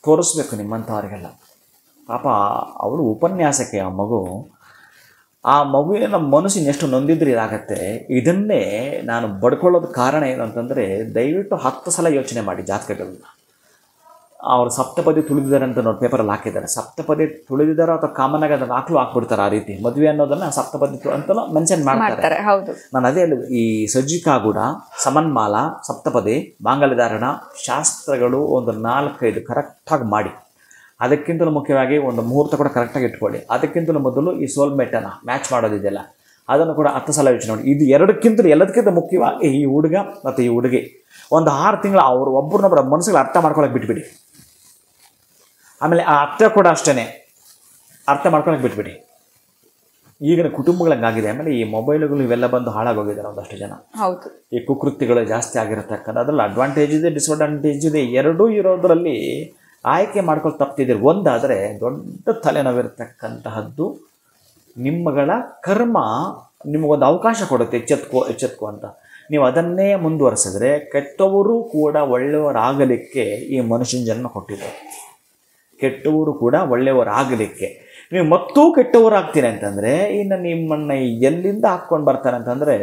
[SPEAKER 2] ತೋರಿಸ್ಬೇಕು ನಿಮ್ಮಂಥವ್ರಿಗೆಲ್ಲ. ಪಾಪ ಅವಳು ಉಪನ್ಯಾಸಕ್ಕೆ ಆ ಮಗುವಿನ ಮನಸ್ಸಿನ ಎಷ್ಟು ನೊಂದಿದ್ರೆ ಇದಾಗತ್ತೆ. ಇದನ್ನೇ ನಾನು ಬಡ್ಕೊಳ್ಳೋದು ಕಾರಣ ಏನು ಅಂತಂದರೆ, ದಯವಿಟ್ಟು 10 ಸಲ ಯೋಚನೆ ಮಾಡಿ ಜಾತಕಗಳನ್ನ. ಅವರು ಸಪ್ತಪದಿ ತುಳಿದಿದ್ದಾರೆ ಅಂತ ನೋಡಿ ಪೇಪರಲ್ಲಿ ಹಾಕಿದ್ದಾರೆ. ಸಪ್ತಪದಿ ತುಳಿದಿದ್ದಾರೋ ಅಥವಾ ಕಾಮನ್ ಆಗಿ ಅದನ್ನು ಹಾಕ್ಬಿಡ್ತಾರೆ. ಆ ರೀತಿ ಮದುವೆ ಅನ್ನೋದನ್ನು ಸಪ್ತಪದಿ ಅಂತಲೂ ಮೆನ್ಷನ್ ಮಾಡ್ತಾರೆ. ನಾನು ಅದೇ ಹೇಳಿದ್ದು, ಈ ಸಜ್ಜಿಕಾಗೂಢ, ಸಮನ್ಮಾಲ, ಸಪ್ತಪದಿ, ಮಾಂಗಲ್ಯಧಾರಣ ಶಾಸ್ತ್ರಗಳು ಒಂದು 4-5 ಕರೆಕ್ಟಾಗಿ ಮಾಡಿ, ಅದಕ್ಕಿಂತಲೂ ಮುಖ್ಯವಾಗಿ ಒಂದು ಮುಹೂರ್ತ ಕೂಡ ಕರೆಕ್ಟಾಗಿ ಇಟ್ಕೊಳ್ಳಿ. ಅದಕ್ಕಿಂತಲೂ ಮೊದಲು ಈ ಸೋಲ್ಮೇಟನ್ನು ಮ್ಯಾಚ್ ಮಾಡೋದಿದೆಯಲ್ಲ, ಅದನ್ನು ಕೂಡ 10 ಸಲ ಯೋಚನೆ ಮಾಡಿ. ಇದು ಎಲ್ಲದಕ್ಕಿಂತ ಮುಖ್ಯವಾಗಿ ಈ ಹುಡುಗ ಮತ್ತು ಈ ಹುಡುಗಿ ಒಂದು 6 ತಿಂಗಳು ಅವರು ಒಬ್ಬರನ್ನೊಬ್ಬರ ಮನಸ್ಸುಗಳು ಅರ್ಥ ಮಾಡ್ಕೊಳಕ್ಕೆ ಬಿಟ್ಬಿಡಿ. ಆಮೇಲೆ ಆ ಅತ್ತೆ ಕೂಡ ಅಷ್ಟೇ ಅರ್ಥ ಮಾಡ್ಕೊಳಕ್ಕೆ ಬಿಟ್ಬಿಡಿ. ಈಗಿನ ಕುಟುಂಬಗಳಂಗಾಗಿದೆ. ಆಮೇಲೆ ಈ ಮೊಬೈಲ್ಗಳು ಇವೆಲ್ಲ ಬಂದು ಹಾಳಾಗೋಗಿದ್ದಾರೆ ಒಂದಷ್ಟು ಜನ.
[SPEAKER 1] ಹೌದು,
[SPEAKER 2] ಈ ಕುಕೃತ್ಯಗಳು ಜಾಸ್ತಿ ಆಗಿರತಕ್ಕಂಥ, ಅದರಲ್ಲಿ ಅಡ್ವಾಂಟೇಜ್ ಇದೆ, ಡಿಸ್ಅಡ್ವಾಂಟೇಜ್ ಇದೆ, ಎರಡೂ ಇರೋದ್ರಲ್ಲಿ ಆಯ್ಕೆ ಮಾಡ್ಕೊಂಡು ತಪ್ತಿದ್ದೀರಿ. ಒಂದಾದರೆ ದೊಡ್ಡ ತಲೆನೋವಿರತಕ್ಕಂತಹದ್ದು ನಿಮ್ಮಗಳ ಕರ್ಮ ನಿಮಗೊಂದು ಅವಕಾಶ ಕೊಡುತ್ತೆ, ಎಚ್ಚೆತ್ಕೋ ಅಂತ. ನೀವು ಅದನ್ನೇ ಮುಂದುವರೆಸಿದ್ರೆ ಕೆಟ್ಟವರು ಕೂಡ ಒಳ್ಳೆಯವರಾಗಲಿಕ್ಕೆ ಈ ಮನುಷ್ಯನ ಜನ್ಮ ಕೊಟ್ಟಿದ್ದಾರೆ. ಕೆಟ್ಟವರು ಕೂಡ ಒಳ್ಳೆಯವರಾಗಲಿಕ್ಕೆ ನೀವು ಮತ್ತೂ ಕೆಟ್ಟವರಾಗ್ತೀನಿ ಅಂತಂದರೆ ಇನ್ನು ನಿಮ್ಮನ್ನು ಎಲ್ಲಿಂದ ಹಾಕ್ಕೊಂಡು ಬರ್ತಾನೆ ಅಂತಂದರೆ,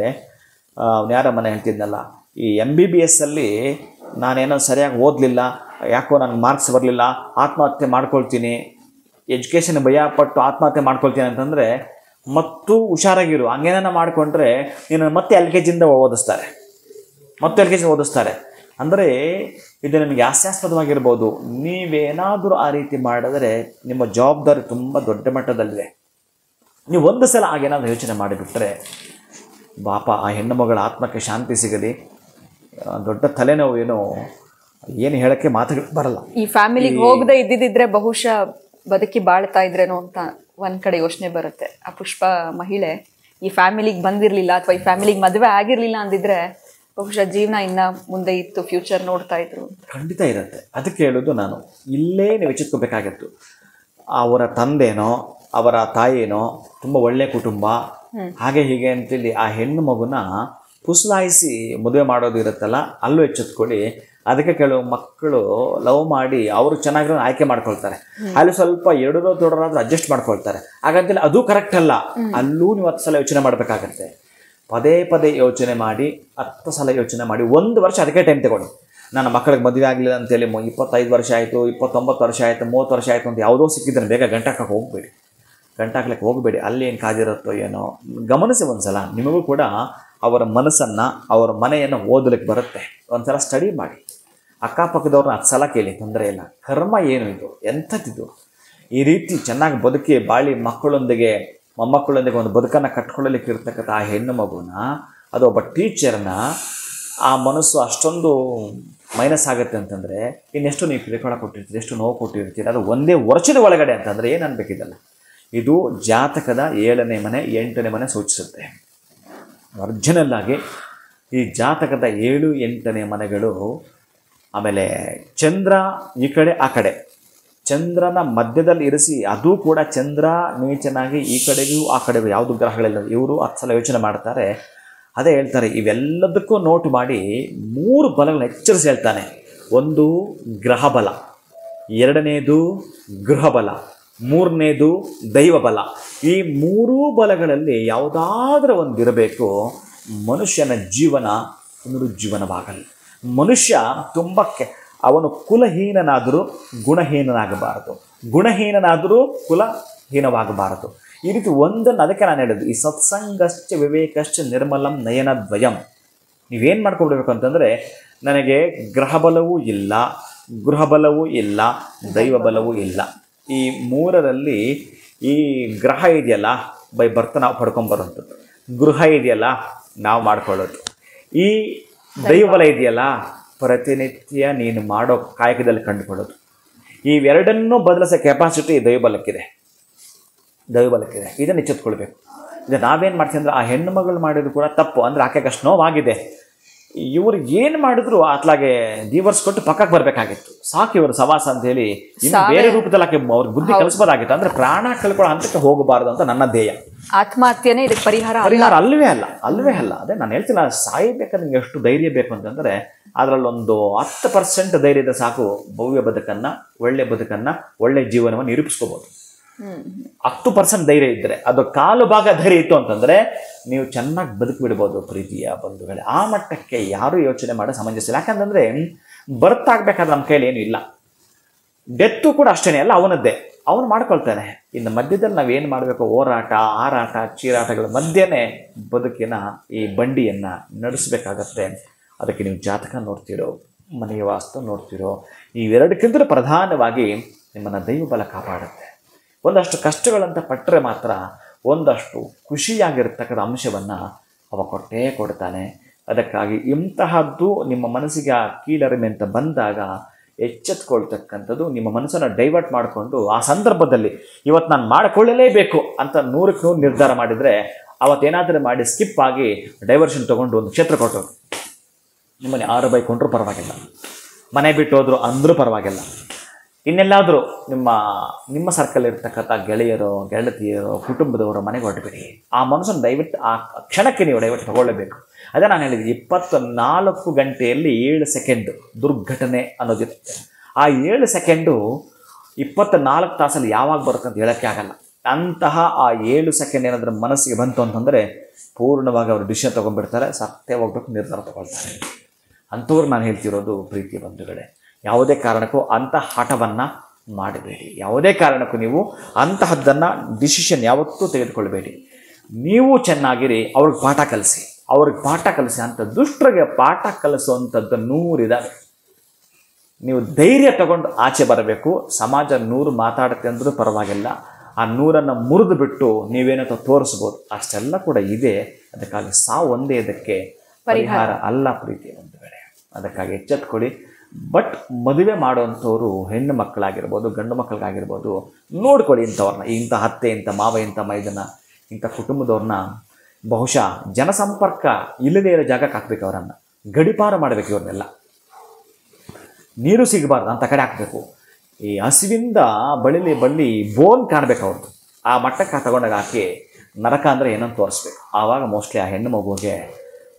[SPEAKER 2] ಯಾರ ಮನೆ ಹೇಳ್ತಿದ್ನಲ್ಲ, ಈ MBBS ಅಲ್ಲಿ ನಾನೇನೋ ಸರಿಯಾಗಿ ಓದಲಿಲ್ಲ, ಯಾಕೋ ನನಗೆ ಮಾರ್ಕ್ಸ್ ಬರಲಿಲ್ಲ, ಆತ್ಮಹತ್ಯೆ ಮಾಡ್ಕೊಳ್ತೀನಿ, ಎಜುಕೇಷನ್ ಭಯಪಟ್ಟು ಆತ್ಮಹತ್ಯೆ ಮಾಡ್ಕೊಳ್ತೀನಿ ಅಂತಂದರೆ ಮತ್ತು ಹುಷಾರಾಗಿರು. ಹಂಗೇನ ಮಾಡಿಕೊಂಡ್ರೆ ನೀನು ಮತ್ತೆ LKGಯಿಂದ ಓದಿಸ್ತಾರೆ, ಮತ್ತೆ LKG ಓದಿಸ್ತಾರೆ. ಅಂದರೆ ಇದು ನಿಮಗೆ ಹಾಸ್ಯಾಸ್ಪದವಾಗಿರ್ಬೋದು. ನೀವೇನಾದರೂ ಆ ರೀತಿ ಮಾಡಿದ್ರೆ ನಿಮ್ಮ ಜವಾಬ್ದಾರಿ ತುಂಬ ದೊಡ್ಡ ಮಟ್ಟದಲ್ಲಿದೆ. ನೀವು ಒಂದು ಸಲ ಹಾಗೇನಾದರೂ ಯೋಚನೆ ಮಾಡಿಬಿಟ್ರೆ ಪಾಪ ಆ ಹೆಣ್ಣು ಮಗಳ ಆತ್ಮಕ್ಕೆ ಶಾಂತಿ ಸಿಗಲಿ. ದೊಡ್ಡ ತಲೆನೋವು ಏನು ಹೇಳೋಕ್ಕೆ ಮಾತುಗಳು ಬರಲ್ಲ.
[SPEAKER 1] ಈ ಫ್ಯಾಮಿಲಿಗೆ ಹೋಗದೆ ಇದ್ದಿದ್ದಿದ್ರೆ ಬಹುಶಃ ಬದುಕಿ ಬಾಳ್ತಾ ಇದ್ರೇನೋ ಅಂತ ಒಂದ್ ಕಡೆ ಯೋಚನೆ ಬರುತ್ತೆ. ಆ ಪುಷ್ಪ ಮಹಿಳೆ ಈ ಫ್ಯಾಮಿಲಿಗೆ ಬಂದಿರಲಿಲ್ಲ ಅಥವಾ ಈ ಫ್ಯಾಮಿಲಿಗೆ ಮದುವೆ ಆಗಿರಲಿಲ್ಲ ಅಂದಿದ್ರೆ ಬಹುಶಃ ಜೀವನ ಇನ್ನ ಮುಂದೆ ಇತ್ತು, ಫ್ಯೂಚರ್ ನೋಡ್ತಾ ಇದ್ರು.
[SPEAKER 2] ಖಂಡಿತ ಇರುತ್ತೆ. ಅದಕ್ಕೆ ಹೇಳೋದು ನಾನು, ಇಲ್ಲೇ ನೀವು ಎಚ್ಚೆತ್ಕೋಬೇಕಾಗಿತ್ತು. ಅವರ ತಂದೆನೋ ಅವರ ತಾಯಿನೋ ತುಂಬ ಒಳ್ಳೆಯ ಕುಟುಂಬ ಹಾಗೆ ಹೀಗೆ ಅಂತೇಳಿ ಆ ಹೆಣ್ಣು ಮಗುನ ಪುಸಲಾಯಿಸಿ ಮದುವೆ ಮಾಡೋದು ಇರುತ್ತಲ್ಲ, ಅಲ್ಲೂ ಎಚ್ಚೆತ್ಕೊಳ್ಳಿ. ಅದಕ್ಕೆ ಕೆಲವು ಮಕ್ಕಳು ಲವ್ ಮಾಡಿ ಅವರು ಚೆನ್ನಾಗಿರೋ ಆಯ್ಕೆ ಮಾಡ್ಕೊಳ್ತಾರೆ, ಅಲ್ಲಿ ಸ್ವಲ್ಪ ಎರಡರೋ ದೊಡ್ಡರಾದ್ರೂ ಅಡ್ಜಸ್ಟ್ ಮಾಡ್ಕೊಳ್ತಾರೆ. ಹಾಗಂತೇಳಿ ಅದು ಕರೆಕ್ಟ್ ಅಲ್ಲ, ಅಲ್ಲೂ ನೀವು 10 ಸಲ ಯೋಚನೆ ಮಾಡಬೇಕಾಗತ್ತೆ. ಪದೇ ಪದೇ ಯೋಚನೆ ಮಾಡಿ 10 ಸಲ ಯೋಚನೆ ಮಾಡಿ 1 ವರ್ಷ ಅದಕ್ಕೆ ಟೈಮ್ ತಗೊಳ್ಳಿ. ನನ್ನ ಮಕ್ಕಳಿಗೆ ಮದುವೆ ಆಗಲಿಲ್ಲ ಅಂತೇಳಿ 25 ವರ್ಷ ಆಯಿತು, 29 ವರ್ಷ ಆಯಿತು, 30 ವರ್ಷ ಆಯಿತು ಅಂತ ಯಾವುದೋ ಸಿಕ್ಕಿದ್ರೆ ಬೇಗ ಗಂಟಾಕಕ್ಕೆ ಹೋಗಬೇಡಿ. ಅಲ್ಲಿ ಏನು ಕಾದಿರುತ್ತೋ ಏನೋ ಗಮನಿಸಿ. ಒಂದು ಸಲ ನಿಮಗೂ ಕೂಡ ಅವರ ಮನಸ್ಸನ್ನು, ಅವರ ಮನೆಯನ್ನು ಓದಲಿಕ್ಕೆ ಬರುತ್ತೆ. ಒಂದು ಸಲ ಸ್ಟಡಿ ಮಾಡಿ, ಅಕ್ಕಪಕ್ಕದವ್ರನ್ನ 10 ಸಲ ಕೇಳಿ, ತೊಂದರೆ ಇಲ್ಲ. ಕರ್ಮ ಏನು ಇದು, ಎಂಥದ್ದಿದು? ಈ ರೀತಿ ಚೆನ್ನಾಗಿ ಬದುಕಿ ಬಾಳಿ ಮಕ್ಕಳೊಂದಿಗೆ ಮೊಮ್ಮಕ್ಕಳೊಂದಿಗೆ ಒಂದು ಬದುಕನ್ನು ಕಟ್ಕೊಳ್ಳಲಿಕ್ಕೆ ಇರ್ತಕ್ಕಂಥ ಆ ಹೆಣ್ಣು ಮಗುನ, ಅದು ಒಬ್ಬ ಟೀಚರ್ನ ಆ ಮನಸ್ಸು ಅಷ್ಟೊಂದು ಮೈನಸ್ ಆಗುತ್ತೆ ಅಂತಂದರೆ ಇನ್ನೆಷ್ಟು ನೀವು ಕಿರುಕುಳ ಕೊಟ್ಟಿರ್ತೀರಿ, ಎಷ್ಟು ನೋವು ಕೊಟ್ಟಿರ್ತೀರಿ. ಅದು ಒಂದೇ ವರ್ಷದ ಒಳಗಡೆ ಅಂತಂದರೆ ಏನು ಅನ್ಬೇಕಿದಲ್ಲ. ಇದು ಜಾತಕದ 7ನೇ ಮನೆ 8ನೇ ಮನೆ ಸೂಚಿಸುತ್ತೆ. ಒರಿಜಿನಲ್ ಆಗಿ ಈ ಜಾತಕದ 7, 8ನೇ ಮನೆಗಳು, ಆಮೇಲೆ ಚಂದ್ರ ಈ ಕಡೆ ಆ ಕಡೆ, ಚಂದ್ರನ ಮಧ್ಯದಲ್ಲಿ ಇರಿಸಿ, ಅದು ಕೂಡ ಚಂದ್ರ ನೀಚನಾಗಿ ಈ ಕಡೆಗೂ ಆ ಕಡೆಗೂ ಯಾವುದು ಗ್ರಹಗಳಿಲ್ಲ. ಇವರು 10 ಸಲ ಯೋಚನೆ ಮಾಡ್ತಾರೆ. ಅದೇ ಹೇಳ್ತಾರೆ, ಇವೆಲ್ಲದಕ್ಕೂ ನೋಟ್ ಮಾಡಿ 3 ಬಲಗಳನ್ನ ಎಚ್ಚರಿಸಿ ಹೇಳ್ತಾನೆ. ಒಂದು ಗ್ರಹ ಬಲ, 2ನೇದು ಗೃಹ ಬಲ, 3ನೇದು ದೈವ ಬಲ. ಈ 3 ಬಲಗಳಲ್ಲಿ ಯಾವುದಾದ್ರೂ ಒಂದಿರಬೇಕು. ಮನುಷ್ಯನ ಜೀವನ ಪುನರುಜ್ಜೀವನವಾಗಲಿ. ಮನುಷ್ಯ ತುಂಬಕ್ಕೆ ಅವನು ಕುಲಹೀನನಾದರೂ ಗುಣಹೀನನಾಗಬಾರದು, ಗುಣಹೀನನಾದರೂ ಕುಲಹೀನವಾಗಬಾರದು. ಈ ರೀತಿ ಒಂದನ್ನು, ಅದಕ್ಕೆ ನಾನು ಹೇಳಿದ್ದು, ಈ ಸತ್ಸಂಗಶ್ಚ ವಿವೇಕಶ್ಚ ನಿರ್ಮಲಂ ನಯನದ್ವಯಂ. ನೀವೇನು ಮಾಡ್ಕೊಳ್ಬೇಕು ಅಂತಂದರೆ, ನನಗೆ ಗ್ರಹ ಬಲವೂ ಇಲ್ಲ, ಗೃಹ ಬಲವೂ ಇಲ್ಲ, ದೈವ ಬಲವೂ ಇಲ್ಲ. ಈ 3ರಲ್ಲಿ ಈ ಗ್ರಹ ಇದೆಯಲ್ಲ ಬೈ ಬರ್ತ ನಾವು ಪಡ್ಕೊಂಬರೋಂಥದ್ದು, ಗೃಹ ಇದೆಯಲ್ಲ ನಾವು ಮಾಡ್ಕೊಳ್ಳೋದು, ಈ ದೈವಬಲ ಇದೆಯಲ್ಲ ಪ್ರತಿನಿತ್ಯ ನೀನು ಮಾಡೋ ಕಾಯಕದಲ್ಲಿ ಕಂಡುಕೊಳ್ಳೋದು. ಇವೆರಡನ್ನೂ ಬದಲಿಸೋ ಕೆಪಾಸಿಟಿ ದೈವಬಲಕ್ಕಿದೆ. ಇದನ್ನು ಎಚ್ಚೆತ್ಕೊಳ್ಬೇಕು. ಇದು ನಾವೇನು ಮಾಡ್ತೀವಿ ಅಂದರೆ, ಆ ಹೆಣ್ಣು ಮಗಳು ಮಾಡಿದ್ರು ಕೂಡ ತಪ್ಪು ಅಂದರೆ ಆಕೆಗೆ ಅಷ್ಟು ನೋವಾಗಿದೆ, ಇವ್ರಿಗೆ ಏನು ಮಾಡಿದ್ರು ಅತ್ಲಾಗೆ ಡಿವೋರ್ಸ್ ಕೊಟ್ಟು ಪಕ್ಕಕ್ಕೆ ಬರಬೇಕಾಗಿತ್ತು. ಸಾಕು ಇವರು ಸವಾಸ ಅಂತ ಹೇಳಿ ಇನ್ನು ಬೇರೆ ರೂಪದಲ್ಲಿ ಆಕೆ ಅವ್ರಿಗೆ ಬುದ್ಧಿ ಕಲಿಸ್ಬೋದಾಗಿತ್ತು. ಅಂದರೆ ಪ್ರಾಣ ಕಳ್ಕೊಳ್ಳೋ ಹಂತಕ್ಕೆ ಹೋಗಬಾರ್ದು ಅಂತ ನನ್ನ ಧ್ಯೇಯ.
[SPEAKER 1] ಆತ್ಮಹತ್ಯೆನೇ ಇದಕ್ಕೆ ಪರಿಹಾರ
[SPEAKER 2] ಅಲ್ವೇ ಅಲ್ಲ. ಅದೇ ನಾನು ಹೇಳ್ತೀನಿ, ಸಾಯ್ಬೇಕಾದ್ರೆ ನಿಮ್ಗೆ ಎಷ್ಟು ಧೈರ್ಯ ಬೇಕು ಅಂತಂದರೆ ಅದರಲ್ಲೊಂದು 10% ಧೈರ್ಯ ಇದ್ದರೆ ಸಾಕು. ಭವ್ಯ ಬದುಕನ್ನು, ಒಳ್ಳೆ ಬದುಕನ್ನು, ಒಳ್ಳೆ ಜೀವನವನ್ನು ನಿರೂಪಿಸ್ಕೋಬೋದು. 10% ಧೈರ್ಯ ಇದ್ದರೆ, ಅದು 1/4 ಭಾಗ ಧೈರ್ಯ ಇತ್ತು ಅಂತಂದರೆ ನೀವು ಚೆನ್ನಾಗಿ ಬದುಕಿ ಬಿಡ್ಬೋದು. ಪ್ರೀತಿಯ ಬಂಧುಗಳೇ, ಆ ಮಟ್ಟಕ್ಕೆ ಯಾರೂ ಯೋಚನೆ ಮಾಡೋ ಸಮಂಜಸ ಇಲ್ಲ. ಯಾಕಂತಂದರೆ ಬರ್ತಾಗಬೇಕಾದ್ರೆ ನಮ್ಮ ಕೈಯಲ್ಲಿ ಏನೂ ಇಲ್ಲ. ಡೆತ್ತು ಕೂಡ ಅಷ್ಟೇ ಅಲ್ಲ, ಅವನದ್ದೇ, ಅವನು ಮಾಡ್ಕೊಳ್ತಾನೆ. ಇನ್ನು ಮಧ್ಯದಲ್ಲಿ ನಾವೇನು ಮಾಡಬೇಕು, ಹೋರಾಟ, ಹಾರಾಟ, ಚೀರಾಟಗಳ ಮಧ್ಯೆನೇ ಬದುಕಿನ ಈ ಬಂಡಿಯನ್ನು ನಡೆಸಬೇಕಾಗತ್ತೆ. ಅದಕ್ಕೆ ನೀವು ಜಾತಕ ನೋಡ್ತಿರೋ, ಮನೆಯ ವಾಸ್ತು ನೋಡ್ತಿರೋ, ಇವೆರಡಕ್ಕಿಂತ ಪ್ರಧಾನವಾಗಿ ನಿಮ್ಮನ್ನು ದೈವಬಲ ಕಾಪಾಡುತ್ತೆ. ಒಂದಷ್ಟು ಕಷ್ಟಗಳಂತ ಪಟ್ಟರೆ ಮಾತ್ರ ಒಂದಷ್ಟು ಖುಷಿಯಾಗಿರ್ತಕ್ಕಂಥ ಅಂಶವನ್ನು ಅವ ಕೊಡ್ತಾನೆ. ಅದಕ್ಕಾಗಿ ಇಂತಹದ್ದು ನಿಮ್ಮ ಮನಸ್ಸಿಗೆ ಕೀಳರಿಮೆ ಅಂತ ಬಂದಾಗ ಎಚ್ಚೆತ್ಕೊಳ್ತಕ್ಕಂಥದ್ದು. ನಿಮ್ಮ ಮನಸ್ಸನ್ನು ಡೈವರ್ಟ್ ಮಾಡಿಕೊಂಡು ಆ ಸಂದರ್ಭದಲ್ಲಿ ಇವತ್ತು ನಾನು ಮಾಡಿಕೊಳ್ಳಲೇಬೇಕು ಅಂತ 100ಕ್ಕೆ 100 ನಿರ್ಧಾರ ಮಾಡಿದರೆ ಅವತ್ತೇನಾದರೂ ಮಾಡಿ ಸ್ಕಿಪ್ ಆಗಿ ಡೈವರ್ಷನ್ ತೊಗೊಂಡು ಒಂದು ಕ್ಷೇತ್ರ ಕೊಟ್ಟರು, ನಿಮ್ಮನೆ 6 ಬೈಕೊಂಡ್ರೂ ಪರವಾಗಿಲ್ಲ, ಮನೆ ಬಿಟ್ಟು ಹೋದ್ರು ಅಂದರೂ ಪರವಾಗಿಲ್ಲ, ಇನ್ನೆಲ್ಲಾದರೂ ನಿಮ್ಮ ಸರ್ಕಲ್ ಇರ್ತಕ್ಕಂಥ ಗೆಳೆಯರೋ ಗೆಳತಿಯರೋ ಕುಟುಂಬದವರ ಮನೆಗೆ ಹೊರಟುಬಿಡಿ. ಆ ಮನಸ್ಸನ್ನು ದಯವಿಟ್ಟು ಆ ಕ್ಷಣಕ್ಕೆ ನೀವು ಡೈವರ್ಟ್ ತಗೊಳ್ಳೇಬೇಕು. ಅದೇ ನಾನು ಹೇಳಿದ್ದೆ, 24 ಗಂಟೆಯಲ್ಲಿ 7 ಸೆಕೆಂಡ್ ದುರ್ಘಟನೆ ಅನ್ನೋದಿರುತ್ತೆ. ಆ 7 ಸೆಕೆಂಡು 24 ತಾಸಲ್ಲಿ ಯಾವಾಗ ಬರುತ್ತೆ ಅಂತ ಹೇಳೋಕ್ಕೆ ಆಗಲ್ಲ. ಅಂತಹ ಆ 7 ಸೆಕೆಂಡ್ ಏನಾದರೂ ಮನಸ್ಸಿಗೆ ಬಂತು ಅಂತಂದರೆ ಪೂರ್ಣವಾಗಿ ಅವರು ಡಿಸಿಷನ್ ತೊಗೊಂಡ್ಬಿಡ್ತಾರೆ, ಸತ್ತೇ ಹೋಗ್ಬೇಕು ನಿರ್ಧಾರ ತಗೊಳ್ತಾರೆ. ಅಂಥವ್ರಿಗೆ ನಾನು ಹೇಳ್ತಿರೋದು ಪ್ರೀತಿ ಬಂಧುಗಳೇ, ಯಾವುದೇ ಕಾರಣಕ್ಕೂ ಅಂಥ ಹಠವನ್ನು ಮಾಡಬೇಡಿ. ಯಾವುದೇ ಕಾರಣಕ್ಕೂ ನೀವು ಅಂತಹದ್ದನ್ನು ಡಿಸಿಷನ್ ಯಾವತ್ತೂ ತೆಗೆದುಕೊಳ್ಬೇಡಿ. ನೀವು ಚೆನ್ನಾಗಿರಿ, ಅವ್ರಿಗೆ ಪಾಠ ಕಲಿಸಿ, ಅಂತ ದುಷ್ಟರಿಗೆ ಪಾಠ ಕಲಿಸುವಂಥದ್ದು 100 ಇದ್ದಾವೆ. ನೀವು ಧೈರ್ಯ ತಗೊಂಡು ಆಚೆ ಬರಬೇಕು. ಸಮಾಜ 100 ಮಾತಾಡುತ್ತೆ ಅಂದರೂ ಪರವಾಗಿಲ್ಲ, ಆ 100ನ್ನು ಮುರಿದು ಬಿಟ್ಟು ನೀವೇನೋ ತೋರಿಸ್ಬೋದು, ಅಷ್ಟೆಲ್ಲ ಕೂಡ ಇದೆ. ಅದಕ್ಕಾಗಿ ಸಾವು ಒಂದೇ ಇದಕ್ಕೆ ಪರಿಹಾರ ಅಲ್ಲ ಪ್ರೀತಿ ಬಂಧುಗಳೇ. ಅದಕ್ಕಾಗಿ ಎಚ್ಚೆತ್ಕೊಳ್ಳಿ. ಬಟ್ ಮದುವೆ ಮಾಡುವಂಥವ್ರು ಹೆಣ್ಣು ಮಕ್ಕಳಾಗಿರ್ಬೋದು ಗಂಡು ಮಕ್ಕಳಿಗಾಗಿರ್ಬೋದು ನೋಡ್ಕೊಳ್ಳಿ ಇಂಥವ್ರನ್ನ, ಇಂಥ ಅತ್ತೆ, ಇಂಥ ಮಾವ, ಇಂಥ ಮೈದನ, ಇಂಥ ಕುಟುಂಬದವ್ರನ್ನ ಬಹುಶಃ ಜನಸಂಪರ್ಕ ಇಲ್ಲದೇ ಇರೋ ಜಾಗಕ್ಕೆ ಹಾಕ್ಬೇಕು. ಅವರನ್ನು ಗಡಿಪಾರು ಮಾಡಬೇಕು. ಇವ್ರನ್ನೆಲ್ಲ ನೀರು ಸಿಗಬಾರ್ದು ಅಂತ ಕಡೆ ಹಾಕಬೇಕು. ಈ ಹಸಿವಿಂದ ಬಳ್ಳಿ ಬೋನ್ ಕಾಣಬೇಕು ಅವ್ರದ್ದು. ಆ ಮಟ್ಟಕ್ಕೆ ತಗೊಂಡಾಗ ಹಾಕಿ ನರಕ ಅಂದರೆ ಏನಂತ ತೋರಿಸ್ಬೇಕು. ಆವಾಗ ಮೋಸ್ಟ್ಲಿ ಆ ಹೆಣ್ಣು ಮಗುವಿಗೆ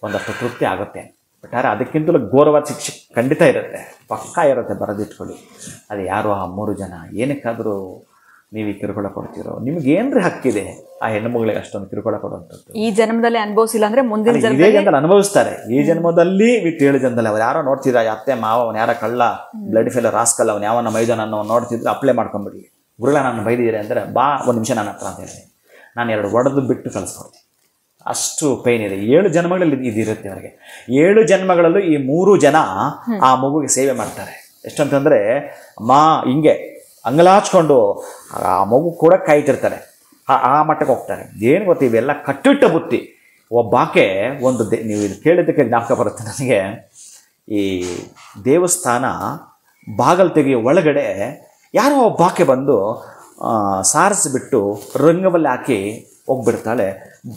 [SPEAKER 2] ಒಂದಷ್ಟು ತೃಪ್ತಿ ಆಗುತ್ತೆ. ಒಟ್ಟಾರೆ ಅದಕ್ಕಿಂತಲೂ ಘೋರವಾದ ಶಿಕ್ಷೆ ಖಂಡಿತ ಇರುತ್ತೆ, ಪಕ್ಕಾ ಇರುತ್ತೆ, ಬರೆದಿಟ್ಕೊಳ್ಳಿ. ಅದು ಯಾರು ಆ 3 ಜನ ಏನಕ್ಕಾದರೂ ನೀವು ಈ ಕಿರುಕುಳ ಕೊಡ್ತೀರೋ, ನಿಮಗೇನ್ರಿ ಹಕ್ಕಿದೆ ಆ ಹೆಣ್ಣು ಮಗಳಿಗೆ ಅಷ್ಟೊಂದು ಕಿರುಕುಳ ಕೊಡುವಂಥದ್ದು?
[SPEAKER 1] ಈ ಜನ್ಮದಲ್ಲಿ ಅನುಭವಿಸಿಲ್ಲ ಅಂದರೆ ಮುಂದಿನ
[SPEAKER 2] ಇದೇ ಜನ್ಮದಲ್ಲಿ ಅನುಭವಿಸ್ತಾರೆ. ಈ ಜನ್ಮದಲ್ಲಿ ವಿತ್ 7 ಜನದಲ್ಲಿ ಅವ್ರು ಯಾರೋ ನೋಡ್ತಿದ್ದ ಅತ್ತೆ ಮಾವ, ಅವನು ಯಾರ ಕಳ್ಳ, ಬ್ಲಡ್ ಫೇಲರ್, ರಾಸ್ಕಲ್ಲ, ಅವನು ಯಾವನ ಮೈದಾನ ಅನ್ನೋ ನೋಡ್ತಿದ್ರೆ ಅಪ್ಲೈ ಮಾಡ್ಕೊಂಬಿಡಿ. ಗುರುಗಳ ನಾನು ಬೈದಿದ್ದೀರಿ ಅಂದರೆ ಬಾ ಒಂದು ನಿಮಿಷ ನನ್ನ ಹತ್ರ ಅಂತ ಹೇಳಿ ನಾನು 2 ಹೊಡೆದು ಬಿಟ್ಟು ಕಳಿಸ್ಕೊಡ್ತೀನಿ. ಅಷ್ಟು ಪೈನ್ ಇದೆ. 7 ಜನ್ಮಗಳಲ್ಲಿ ಇದಿರುತ್ತೆ ಅವರಿಗೆ. 7 ಜನ್ಮಗಳಲ್ಲೂ ಈ 3 ಜನ ಆ ಮಗುಗೆ ಸೇವೆ ಮಾಡ್ತಾರೆ. ಎಷ್ಟಂತಂದರೆ ಅಮ್ಮ ಹಿಂಗೆ ಅಂಗಲಾಚ್ಕೊಂಡು ಆ ಮಗು ಕೂಡ ಕಾಯ್ತಿರ್ತಾರೆ. ಆ ಮಟ್ಟಕ್ಕೆ ಹೋಗ್ತಾರೆ. ಏನು ಗೊತ್ತಿ, ಇವೆಲ್ಲ ಕಟ್ಟಿಟ್ಟ ಬುತ್ತಿ. ಒಬ್ಬಾಕೆ ಒಂದು ನೀವು ಇದು ಕೇಳಿದ್ದಕ್ಕೆ ಜ್ಞಾಪಕ ಬರುತ್ತೆ ನನಗೆ. ಈ ದೇವಸ್ಥಾನ ಬಾಗಲು ತೆಗೆಯೋ ಒಳಗಡೆ ಯಾರೋ ಒಬ್ಬಾಕೆ ಬಂದು ಸಾರಿಸಿಬಿಟ್ಟು ರಂಗವಲ್ಲಿ ಹಾಕಿ ಹೋಗ್ಬಿಡ್ತಾಳೆ.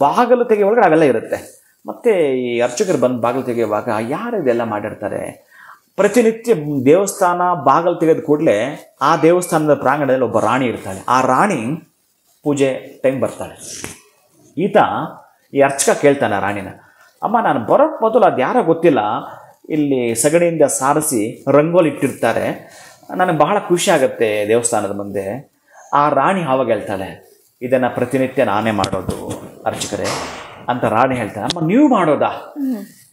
[SPEAKER 2] ಬಾಗಿಲು ತೆಗೆಯೋ ಒಳಗಡೆ ಅವೆಲ್ಲ ಇರುತ್ತೆ. ಮತ್ತು ಈ ಅರ್ಚಕರು ಬಂದು ಬಾಗಿಲು ತೆಗೆಯುವಾಗ ಯಾರು ಇದೆಲ್ಲ ಮಾಡಿರ್ತಾರೆ. ಪ್ರತಿನಿತ್ಯ ದೇವಸ್ಥಾನ ಬಾಗಿಲು ತೆಗೆದ ಕೂಡಲೇ ಆ ದೇವಸ್ಥಾನದ ಪ್ರಾಂಗಣದಲ್ಲಿ ಒಬ್ಬ ರಾಣಿ ಇರ್ತಾಳೆ. ಆ ರಾಣಿ ಪೂಜೆ ಟೈಮ್ ಬರ್ತಾಳೆ. ಈತ ಈ ಅರ್ಚಕ ಕೇಳ್ತಾನೆ ರಾಣಿನ, ಅಮ್ಮ ನಾನು ಬರೋಕ್ಕೆ ಮೊದಲು ಅದು ಯಾರೋ ಗೊತ್ತಿಲ್ಲ ಇಲ್ಲಿ ಸಗಣಿಯಿಂದ ಸಾರಿಸಿ ರಂಗೋಲಿ ಇಟ್ಟಿರ್ತಾರೆ, ನನಗೆ ಬಹಳ ಖುಷಿ ಆಗುತ್ತೆ ದೇವಸ್ಥಾನದ ಮುಂದೆ. ಆ ರಾಣಿ ಆವಾಗ ಹೇಳ್ತಾಳೆ, ಇದನ್ನು ಪ್ರತಿನಿತ್ಯ ನಾನೇ ಮಾಡೋದು ಅರ್ಚಕರೇ ಅಂತ ರಾಣಿ ಹೇಳ್ತಾಳೆ. ಅಮ್ಮ ನೀವು ಮಾಡೋದಾ?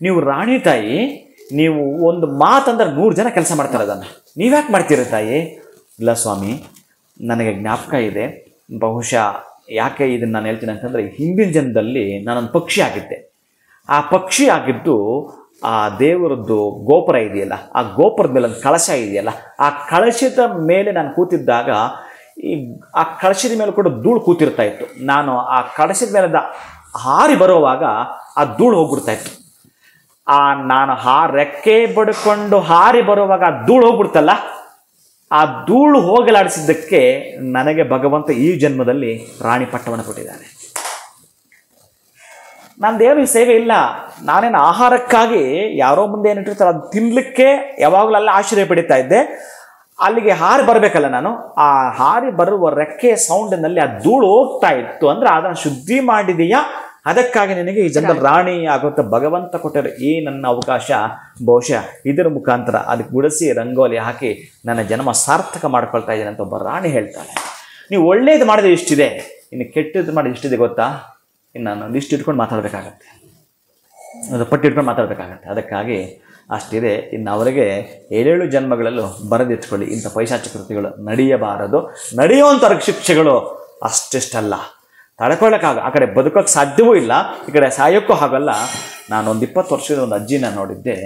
[SPEAKER 2] ನೀವು ರಾಣಿ ತಾಯಿ, ನೀವು ಒಂದು ಮಾತಂದ್ರೆ 100 ಜನ ಕೆಲಸ ಮಾಡ್ತಾರೆ, ಅದನ್ನು ನೀವ್ಯಾಕೆ ಮಾಡ್ತೀರ ತಾಯಿ? ಇಲ್ಲ ಸ್ವಾಮಿ, ನನಗೆ ಜ್ಞಾಪಕ ಇದೆ. ಬಹುಶಃ ಯಾಕೆ ಇದನ್ನು ನಾನು ಹೇಳ್ತೀನಿ ಅಂತಂದರೆ, ಹಿಂದಿನ ಜನ್ಮದಲ್ಲಿ ನಾನೊಂದು ಪಕ್ಷಿ ಆಗಿದ್ದೆ. ಆ ಪಕ್ಷಿ ಆಗಿದ್ದು ಆ ದೇವರದ್ದು ಗೋಪುರ ಇದೆಯಲ್ಲ, ಆ ಗೋಪುರದ ಮೇಲೆ ಒಂದು ಕಳಶ ಇದೆಯಲ್ಲ, ಆ ಕಳಶದ ಮೇಲೆ ನಾನು ಕೂತಿದ್ದಾಗ ಆ ಕಳಶದ ಮೇಲೆ ಕೂಡ ಧೂಳು ಕೂತಿರ್ತಾ ಇತ್ತು. ನಾನು ಆ ಕಳಶದ ಮೇಲೆ ಹಾರಿ ಬರುವಾಗ ಆ ಧೂಳು ಹೋಗ್ಬಿಡ್ತಾ ಇತ್ತು. ನಾನು ರೆಕ್ಕೆ ಬಡ್ಕೊಂಡು ಹಾರಿ ಬರುವಾಗ ಆ ಧೂಳು ಹೋಗ್ಬಿಡ್ತಲ್ಲ, ಆ ಧೂಳು ಹೋಗಲಾಡಿಸಿದ್ದಕ್ಕೆ ನನಗೆ ಭಗವಂತ ಈ ಜನ್ಮದಲ್ಲಿ ರಾಣಿ ಪಟ್ಟವನ್ನು ಕೊಟ್ಟಿದ್ದಾನೆ. ನಂದೇನು ಸೇವೆ ಇಲ್ಲ, ನಾನೇನು ಆಹಾರಕ್ಕಾಗಿ ಯಾರೋ ಮುಂದೆ ಏನಿಟ್ಟಿರ್ತಾರೆ ಅದು ತಿನ್ನಲಿಕ್ಕೆ ಯಾವಾಗಲೂ ಅಲ್ಲ ಆಶ್ರಯ ಪಡಿತಾ ಇದ್ದೆ. ಅಲ್ಲಿಗೆ ಹಾರಿ ಬರಬೇಕಲ್ಲ ನಾನು, ಆ ಹಾರಿ ಬರುವ ರೆಕ್ಕೆ ಸೌಂಡಿನಲ್ಲಿ ಆ ಧೂಳು ಹೋಗ್ತಾ ಇತ್ತು. ಅಂದರೆ ಅದನ್ನು ಶುದ್ಧಿ ಮಾಡಿದೆಯಾ, ಅದಕ್ಕಾಗಿ ನಿನಗೆ ಈ ಜನ್ಮದಲ್ಲಿ ರಾಣಿ ಆಗುತ್ತೆ ಭಗವಂತ ಕೊಟ್ಟಿರೋ ಈ ನನ್ನ ಅವಕಾಶ. ಬಹುಶಃ ಇದರ ಮುಖಾಂತರ ಅದಕ್ಕೆ ಗುಡಿಸಿ ರಂಗೋಲಿ ಹಾಕಿ ನನ್ನ ಜನ್ಮ ಸಾರ್ಥಕ ಮಾಡ್ಕೊಳ್ತಾ ಇದ್ದೇನೆ ಅಂತ ಒಬ್ಬ ರಾಣಿ ಹೇಳ್ತಾಳೆ. ನೀವು ಒಳ್ಳೇದು ಮಾಡಿದ್ರೆ ಇಷ್ಟಿದೆ, ಇನ್ನು ಕೆಟ್ಟದ್ದು ಮಾಡಿದ್ರೆ ಇಷ್ಟಿದೆ ಗೊತ್ತಾ? ಇನ್ನು ನಾನು ಲಿಸ್ಟ್ ಇಟ್ಕೊಂಡು ಮಾತಾಡಬೇಕಾಗತ್ತೆ, ಅದು ಪಟ್ಟಿ ಇಟ್ಕೊಂಡು ಮಾತಾಡಬೇಕಾಗತ್ತೆ. ಅದಕ್ಕಾಗಿ ಅಷ್ಟಿದೆ. ಇನ್ನು ಅವರಿಗೆ 7 ಜನ್ಮಗಳಲ್ಲೂ ಬರೆದಿಟ್ಕೊಳ್ಳಿ, ಇಂಥ ಪೈಶಾಚಿಕ ಕೃತಿಗಳು ನಡೆಯಬಾರದು. ನಡೆಯುವಂಥವ್ರಿಗೆ ಶಿಕ್ಷೆಗಳು ಅಷ್ಟಿಷ್ಟಲ್ಲ, ತಡ್ಕೊಳ್ಳೋಕ್ಕಾಗ ಆ ಕಡೆ ಬದುಕೋಕ್ಕೆ ಸಾಧ್ಯವೂ ಇಲ್ಲ, ಈ ಕಡೆ ಸಾಯೋಕ್ಕೂ ಆಗಲ್ಲ. ನಾನೊಂದು 20 ವರ್ಷದ ಒಂದು ಅಜ್ಜಿನ ನೋಡಿದ್ದೆ.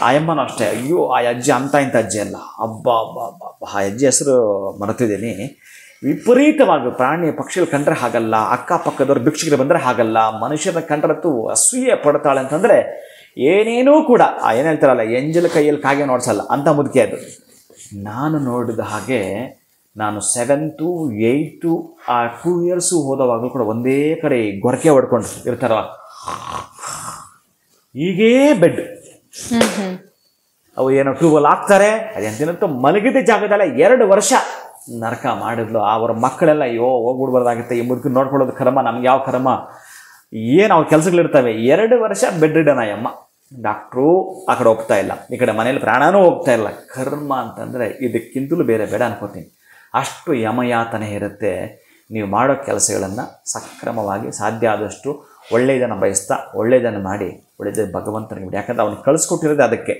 [SPEAKER 2] ಆ ಅಮ್ಮನೂ ಅಷ್ಟೇ. ಅಯ್ಯೋ ಆ ಅಜ್ಜಿ ಇಂಥ ಅಜ್ಜಿ ಅಲ್ಲ, ಅಬ್ಬಾ ಆ ಅಜ್ಜಿ ಹೆಸರು ಮರೆತಿದ್ದೀನಿ. ವಿಪರೀತವಾಗಿ ಪ್ರಾಣಿ ಪಕ್ಷಿಗಳು ಕಂಡ್ರೆ ಹಾಗಲ್ಲ, ಅಕ್ಕಪಕ್ಕದವ್ರು ಭಿಕ್ಷುಕರು ಬಂದರೆ ಹಾಗಲ್ಲ, ಮನುಷ್ಯನ ಕಂಡ್ರತ್ತು ಅಸೂಯೆ ಪಡ್ತಾಳೆ ಅಂತಂದರೆ ಏನೇನೂ ಕೂಡ ಏನು ಹೇಳ್ತಾರಲ್ಲ, ಎಂಜಲ ಕೈಯಲ್ಲಿ ಕಾಗೆ ನೋಡ್ಸಲ್ಲ ಅಂತ ಮುದುಕೆ ಅದು. ನಾನು ನೋಡಿದ ಹಾಗೆ ನಾನು 7th 8th ಆ 2 years ಹೋದವಾಗಲೂ ಕೂಡ ಒಂದೇ ಕಡೆ ಗೊರಕೆ ಹೊಡ್ಕೊಂಡು ಇರ್ತಾರಲ್ಲ, ಹೀಗೇ ಬೆಡ್. ಅವು ಏನೋ ಟ್ಯೂಬಲ್ ಹಾಕ್ತಾರೆ, ಅದೆಂತಿನಂತೂ ಮಲಗಿದ ಜಾಗದಲ್ಲ 2 ವರ್ಷ ನರಕ ಮಾಡಿದ್ಲು. ಅವರ ಮಕ್ಕಳೆಲ್ಲ ಅಯ್ಯೋ ಹೋಗ್ಬಿಡ್ಬಾರ್ದಾಗುತ್ತೆ, ಈ ಮುದುಕಿ ನೋಡ್ಕೊಳ್ಳೋದು ಕರ್ಮ, ನಮ್ಗೆ ಯಾವ ಕರ್ಮ, ಏನು ಅವ್ರ ಕೆಲಸಗಳಿರ್ತವೆ. 2 ವರ್ಷ ಬೆಡ್ ರಿಡನ್ ಅಯ್ಯಮ್ಮ. ಡಾಕ್ಟ್ರು ಆ ಕಡೆ ಹೋಗ್ತಾ ಇಲ್ಲ, ಈ ಕಡೆ ಮನೇಲಿ ಪ್ರಾಣನೂ ಹೋಗ್ತಾ ಇಲ್ಲ. ಕರ್ಮ ಅಂತಂದರೆ ಇದಕ್ಕಿಂತಲೂ ಬೇರೆ ಬೇಡ ಅನ್ಕೋತೀನಿ. ಅಷ್ಟು ಯಮಯಾತನೆ ಇರುತ್ತೆ. ನೀವು ಮಾಡೋ ಕೆಲಸಗಳನ್ನು ಸಕ್ರಮವಾಗಿ ಸಾಧ್ಯ ಆದಷ್ಟು ಒಳ್ಳೆಯದನ್ನು ಬಯಸ್ತಾ ಒಳ್ಳೆಯದನ್ನು ಮಾಡಿ ಒಳ್ಳೆಯದು ಭಗವಂತನಿಗೆ ಬಿಡಿ. ಯಾಕಂದರೆ ಅವ್ನಿಗೆ ಕಳಿಸ್ಕೊಟ್ಟಿರೋದು ಅದಕ್ಕೆ.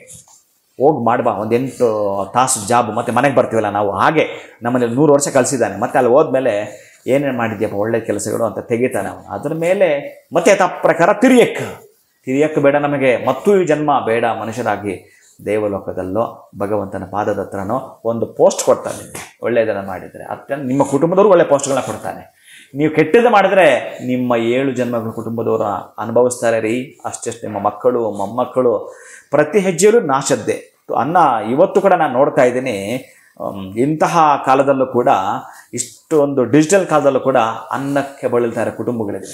[SPEAKER 2] ಹೋಗಿ ಮಾಡ್ಬಾ, ಒಂದು 8 ತಾಸು ಜಾಬ್, ಮತ್ತು ಮನೆಗೆ ಬರ್ತೀವಲ್ಲ ನಾವು, ಹಾಗೆ ನಮ್ಮಲ್ಲಿ 100 ವರ್ಷ ಕಲಿಸಿದ್ದಾನೆ. ಮತ್ತು ಅಲ್ಲಿ ಹೋದ್ಮೇಲೆ ಏನೇನು ಮಾಡಿದ್ಯಪ್ಪ ಒಳ್ಳೆಯ ಕೆಲಸಗಳು ಅಂತ ತೆಗಿತಾನೆ ಅವನು. ಅದ್ರ ಮೇಲೆ ಮತ್ತೆ ತಪ್ಪ ಪ್ರಕಾರ ತಿರಿಯಕ್ಕೆ ಬೇಡ ನಮಗೆ, ಮತ್ತು ಈ ಜನ್ಮ ಬೇಡ ಮನುಷ್ಯರಾಗಿ. ದೇವಲೋಕದಲ್ಲೋ ಭಗವಂತನ ಪಾದದ ಹತ್ರನೋ ಒಂದು ಪೋಸ್ಟ್ ಕೊಡ್ತಾನೆ, ಒಳ್ಳೆಯದನ್ನು ಮಾಡಿದರೆ. ಅತ್ಯಂತ ನಿಮ್ಮ ಕುಟುಂಬದವರು ಒಳ್ಳೆಯ ಪೋಸ್ಟ್ಗಳನ್ನ ಕೊಡ್ತಾನೆ. ನೀವು ಕೆಟ್ಟದ್ದು ಮಾಡಿದ್ರೆ ನಿಮ್ಮ 7 ಜನ್ಮಗಳ ಕುಟುಂಬದವರು ಅನುಭವಿಸ್ತಾರೆ ರೀ. ಅಷ್ಟೆಷ್ಟು ನಿಮ್ಮ ಮಕ್ಕಳು ಮೊಮ್ಮಕ್ಕಳು ಪ್ರತಿ ಹೆಜ್ಜೆಯಲ್ಲೂ ನಾಶದ್ದೇ. ಅನ್ನ ಇವತ್ತು ಕೂಡ ನಾನು ನೋಡ್ತಾ ಇದ್ದೀನಿ, ಇಂತಹ ಕಾಲದಲ್ಲೂ ಕೂಡ, ಇಷ್ಟೊಂದು ಡಿಜಿಟಲ್ ಕಾಲದಲ್ಲೂ ಕೂಡ ಅನ್ನಕ್ಕೆ ಬಳಲ್ತಾರೆ ಕುಟುಂಬಗಳಿದೆ.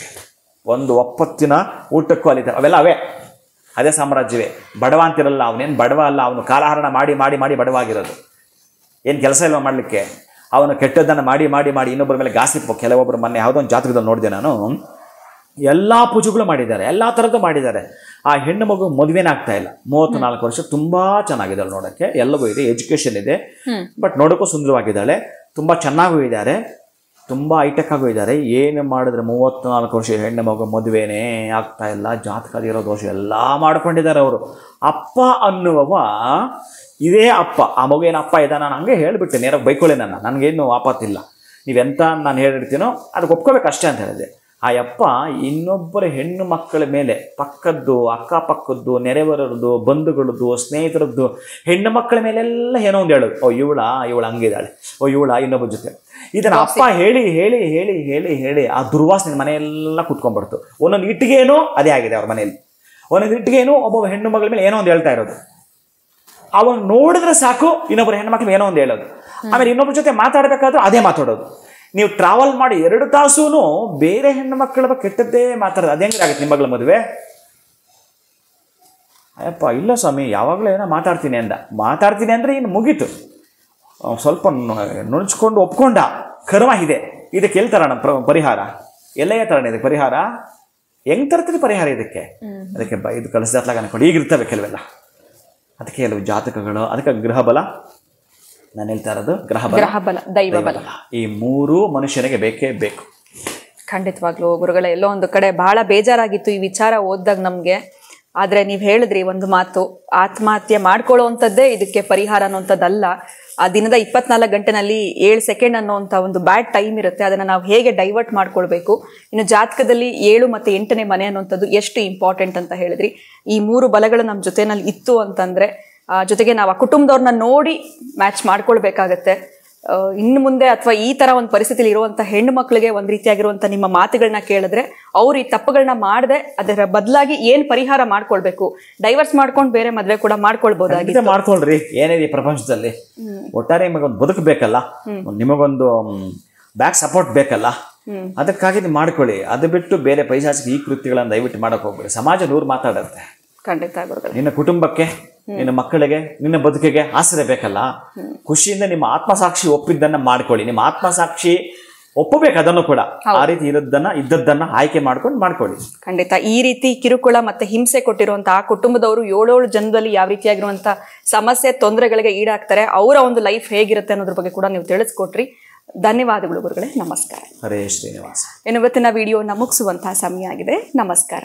[SPEAKER 2] ಒಂದು ಒಪ್ಪತ್ತಿನ ಊಟಕ್ಕೂ ಅಲಿತಾರೆ. ಅವೆಲ್ಲ ಅದೇ ಸಾಮ್ರಾಜ್ಯವೇ. ಬಡವ ಅಂತಿರಲ್ಲ, ಅವನೇನು ಬಡವ ಅಲ್ಲ, ಅವನು ಕಾಲಹರಣ ಮಾಡಿ ಮಾಡಿ ಮಾಡಿ ಬಡವಾಗಿರೋದು. ಏನು ಕೆಲಸ ಇಲ್ವ ಮಾಡಲಿಕ್ಕೆ, ಅವನು ಕೆಟ್ಟದ್ದನ್ನು ಮಾಡಿ ಮಾಡಿ ಮಾಡಿ ಇನ್ನೊಬ್ಬರ ಮೇಲೆ ಗಾಸಿಪ್ಪು. ಕೆಲವೊಬ್ಬರು ಮೊನ್ನೆ ಯಾವುದೋ ಒಂದು ಜಾತಕದಲ್ಲಿ ನೋಡಿದೆ ನಾನು, ಎಲ್ಲ ಪೂಜೆಗಳು ಮಾಡಿದ್ದಾರೆ, ಎಲ್ಲ ಥರದ್ದು ಮಾಡಿದ್ದಾರೆ. ಆ ಹೆಣ್ಣು ಮಗು ಮದುವೆನೇ ಆಗ್ತಾ ಇಲ್ಲ. 34 ವರ್ಷ, ತುಂಬ ಚೆನ್ನಾಗಿದ್ದಾಳೆ ನೋಡೋಕ್ಕೆ, ಎಲ್ಲವೂ ಇದೆ, ಎಜುಕೇಷನ್ ಇದೆ, ಬಟ್ ನೋಡೋಕ್ಕೂ ಸುಂದರವಾಗಿದ್ದಾಳೆ, ತುಂಬ ಚೆನ್ನಾಗೂ ಇದ್ದಾರೆ, ತುಂಬ ಹೈಟೆಕ್ ಆಗು ಇದ್ದಾರೆ. ಏನು ಮಾಡಿದ್ರೆ 34 ವರ್ಷ ಹೆಣ್ಣು ಮಗು ಮದುವೆನೇ ಆಗ್ತಾ ಇಲ್ಲ, ಜಾತಕದಿರೋ ದೋಷ ಎಲ್ಲ ಮಾಡ್ಕೊಂಡಿದ್ದಾರೆ ಅವರು. ಅಪ್ಪ ಅನ್ನುವವ ಇದೇ ಅಪ್ಪ, ಆ ಮಗು ಏನು ಅಪ್ಪ ಇದ್ದ. ನಾನು ಹಂಗೆ ಹೇಳಿಬಿಟ್ಟೆ, ನೇರಾಗಿ ಬೈಕೊಳ್ಳೆ ನನಗೇನು ಆಪತ್ತಿಲ್ಲ, ನೀವೆಂತ ನಾನು ಹೇಳಿರ್ತೀನೋ ಅದಕ್ಕೆ ಒಪ್ಕೋಬೇಕು ಅಷ್ಟೇ ಅಂತ ಹೇಳಿದೆ. ಆ ಅಪ್ಪ ಇನ್ನೊಬ್ಬರ ಹೆಣ್ಣು ಮಕ್ಕಳ ಮೇಲೆ, ಪಕ್ಕದ್ದು ಅಕ್ಕಪಕ್ಕದ್ದು ನೆರೆಹೊರದ್ದು ಬಂಧುಗಳದ್ದು ಸ್ನೇಹಿತರದ್ದು ಹೆಣ್ಣು ಮಕ್ಕಳ ಮೇಲೆಲ್ಲ ಏನೋ ಒಂದು ಹೇಳೋದು. ಇವಳು ಹಂಗಿದ್ದಾಳೆ, ಇವಳ ಇನ್ನೊಬ್ಬರ ಜೊತೆ. ಇದನ್ನು ಅಪ್ಪ ಹೇಳಿ ಹೇಳಿ ಹೇಳಿ ಹೇಳಿ ಹೇಳಿ ಆ ದುರ್ವಾಸನೆ ಮನೆಯೆಲ್ಲ ಕುತ್ಕೊಂಡ್ಬಿಡ್ತು. ಒಂದೊಂದು ಇಟ್ಟಿಗೆನೋ ಅದೇ ಆಗಿದೆ ಅವ್ರ ಮನೆಯಲ್ಲಿ. ಒಂದೊಂದು ಇಟ್ಟಿಗೆನೋ ಒಬ್ಬ ಹೆಣ್ಣು ಮಗಳ ಮೇಲೆ ಏನೋ ಒಂದು ಹೇಳ್ತಾ ಇರೋದು. ಅವನು ನೋಡಿದ್ರೆ ಸಾಕು ಇನ್ನೊಬ್ಬರ ಹೆಣ್ಣು ಮಕ್ಕಳು ಏನೋ ಒಂದು ಹೇಳೋದು. ಆಮೇಲೆ ಇನ್ನೊಬ್ಬರ ಜೊತೆ ಮಾತಾಡಬೇಕಾದ್ರೂ ಅದೇ ಮಾತಾಡೋದು. ನೀವು ಟ್ರಾವೆಲ್ ಮಾಡಿ 2 ತಾಸೂ ಬೇರೆ ಹೆಣ್ಣು ಮಕ್ಕಳ ಬಗ್ಗೆ ಕೆಟ್ಟದ್ದೇ ಮಾತಾಡೋದು. ಅದು ಹೆಂಗಾಗುತ್ತೆ ನಿಮ್ಮ ಮಗಳ ಮದುವೆ? ಅಯ್ಯಪ್ಪ ಇಲ್ಲ ಸ್ವಾಮಿ, ಯಾವಾಗಲೂ ಏನೋ ಮಾತಾಡ್ತೀನಿ ಅಂದರೆ ಇನ್ನು ಮುಗೀತು. ಸ್ವಲ್ಪ ನುಣಚ್ಕೊಂಡು ಒಪ್ಕೊಂಡ, ಕರ್ಮ ಇದೆ, ಇದಕ್ಕೆ ಎಲ್ಲಿ ತರೋಣ ಪರಿಹಾರ? ಎಲ್ಲೇ ತರೋಣ ಇದಕ್ಕೆ ಪರಿಹಾರ? ಹೆಂಗೆ ತರ್ತೀರಿ ಪರಿಹಾರ ಇದಕ್ಕೆ? ಅದಕ್ಕೆ ಇದು ಕಳಿಸಿದಾತ್ಲಾಗ ಅನ್ಕೊಂಡು ಈಗಿರ್ತವೆ ಕೆಲವೆಲ್ಲ. ಅದಕ್ಕೆ ಕೆಲವು ಜಾತಕಗಳು, ಅದಕ್ಕೆ ಗ್ರಹಬಲ, ನಾನು ಹೇಳ್ತಾ ಇರೋದು ಗ್ರಹಬಲ, ದೈವಬಲ, ಈ 3 ಮನುಷ್ಯನಿಗೆ ಬೇಕೇ ಬೇಕು.
[SPEAKER 1] ಖಂಡಿತವಾಗ್ಲೂ ಗುರುಗಳೇ, ಎಲ್ಲೋ ಒಂದು ಕಡೆ ಬಹಳ ಬೇಜಾರಾಗಿತ್ತು ಈ ವಿಚಾರ ಓದಿದಾಗ ನಮಗೆ. ಆದರೆ ನೀವು ಹೇಳಿದ್ರಿ ಒಂದು ಮಾತು, ಆತ್ಮಹತ್ಯೆ ಮಾಡ್ಕೊಳ್ಳೋವಂಥದ್ದೇ ಇದಕ್ಕೆ ಪರಿಹಾರ ಅನ್ನೋಂಥದ್ದಲ್ಲ. ಆ ದಿನದ 24 ಗಂಟೆನಲ್ಲಿ 7 ಸೆಕೆಂಡ್ ಅನ್ನೋಂಥ ಒಂದು ಬ್ಯಾಡ್ ಟೈಮ್ ಇರುತ್ತೆ, ಅದನ್ನು ನಾವು ಹೇಗೆ ಡೈವರ್ಟ್ ಮಾಡ್ಕೊಳ್ಬೇಕು. ಇನ್ನು ಜಾತಕದಲ್ಲಿ 7 ಮತ್ತು 8ನೇ ಮನೆ ಅನ್ನೋಂಥದ್ದು ಎಷ್ಟು ಇಂಪಾರ್ಟೆಂಟ್ ಅಂತ ಹೇಳಿದ್ರಿ. ಈ 3 ಬಲಗಳು ನಮ್ಮ ಜೊತೆನಲ್ಲಿ ಇತ್ತು ಅಂತಂದರೆ, ಜೊತೆಗೆ ನಾವು ಆ ಕುಟುಂಬದವ್ರನ್ನ ನೋಡಿ ಮ್ಯಾಚ್ ಮಾಡ್ಕೊಳ್ಬೇಕಾಗತ್ತೆ. ಇನ್ನು ಮುಂದೆ ಅಥವಾ ಈ ಥರ ಒಂದು ಪರಿಸ್ಥಿತಿಲಿ ಇರುವಂಥ ಹೆಣ್ಣು ಮಕ್ಕಳಿಗೆ ಒಂದು ರೀತಿಯಾಗಿರುವಂಥ ನಿಮ್ಮ ಮಾತುಗಳನ್ನ ಕೇಳಿದ್ರೆ ಅವ್ರು ಈ ತಪ್ಪುಗಳನ್ನ ಮಾಡದೆ ಅದರ ಬದಲಾಗಿ ಏನು ಪರಿಹಾರ ಮಾಡ್ಕೊಳ್ಬೇಕು, ಡೈವರ್ಸ್ ಮಾಡ್ಕೊಂಡು ಬೇರೆ ಮದುವೆ ಕೂಡ ಮಾಡ್ಕೊಳ್ಬೋದಾಗಿದೆ.
[SPEAKER 2] ಮಾಡ್ಕೊಳ್ರಿ, ಏನಿದೆ ಪ್ರಪಂಚದಲ್ಲಿ, ಒಟ್ಟಾರೆ ನಿಮಗೊಂದು ಬದುಕಬೇಕಲ್ಲ, ನಿಮಗೊಂದು ಬ್ಯಾಕ್ ಸಪೋರ್ಟ್ ಬೇಕಲ್ಲ, ಅದಕ್ಕಾಗಿ ನೀವು ಮಾಡ್ಕೊಳ್ಳಿ. ಅದು ಬಿಟ್ಟು ಬೇರೆ ಪೈಸಾಚಿಕ ಈ ಕೃತ್ಯಗಳನ್ನು ದಯವಿಟ್ಟು ಮಾಡಕ್ಕೆ ಹೋಗ್ಬೇಡಿ. ಸಮಾಜ 100 ಮಾತಾಡುತ್ತೆ.
[SPEAKER 1] ಖಂಡಿತ ಗುರುಗಳೇ,
[SPEAKER 2] ನಿನ್ನ ಕುಟುಂಬಕ್ಕೆ, ನಿನ್ನ ಮಕ್ಕಳಿಗೆ, ನಿನ್ನ ಬದುಕಿಗೆ ಆಸರೆ ಬೇಕಲ್ಲ. ಖುಷಿಯಿಂದ ನಿಮ್ಮ ಆತ್ಮಸಾಕ್ಷಿ ಒಪ್ಪಿದ್ದನ್ನ ಮಾಡ್ಕೊಳ್ಳಿ. ನಿಮ್ಮ ಆತ್ಮಸಾಕ್ಷಿ ಒಪ್ಪಬೇಕು ಅದನ್ನು ಕೂಡ. ಆ ರೀತಿ ಇದ್ದದ್ದನ್ನ ಆಯ್ಕೆ ಮಾಡ್ಕೊಳ್ಳಿ.
[SPEAKER 1] ಖಂಡಿತ ಈ ರೀತಿ ಕಿರುಕುಳ ಮತ್ತೆ ಹಿಂಸೆ ಕೊಟ್ಟಿರುವಂತಹ ಕುಟುಂಬದವರು 7 ಜನದಲ್ಲಿ ಯಾವ ರೀತಿಯಾಗಿರುವಂತಹ ಸಮಸ್ಯೆ ತೊಂದರೆಗಳಿಗೆ ಈಡಾಗ್ತಾರೆ, ಅವರ ಒಂದು ಲೈಫ್ ಹೇಗಿರುತ್ತೆ ಅನ್ನೋದ್ರ ಬಗ್ಗೆ ಕೂಡ ನೀವು ತಿಳಿಸ್ಕೊಟ್ರಿ. ಧನ್ಯವಾದಗಳು ಗುರುಗಳೇ, ನಮಸ್ಕಾರ.
[SPEAKER 2] ಹರೇ ಶ್ರೀನಿವಾಸ.
[SPEAKER 1] ಇವತ್ತಿನ ವಿಡಿಯೋನ ಮುಗಿಸುವಂತಹ ಸಮಯ ಆಗಿದೆ. ನಮಸ್ಕಾರ.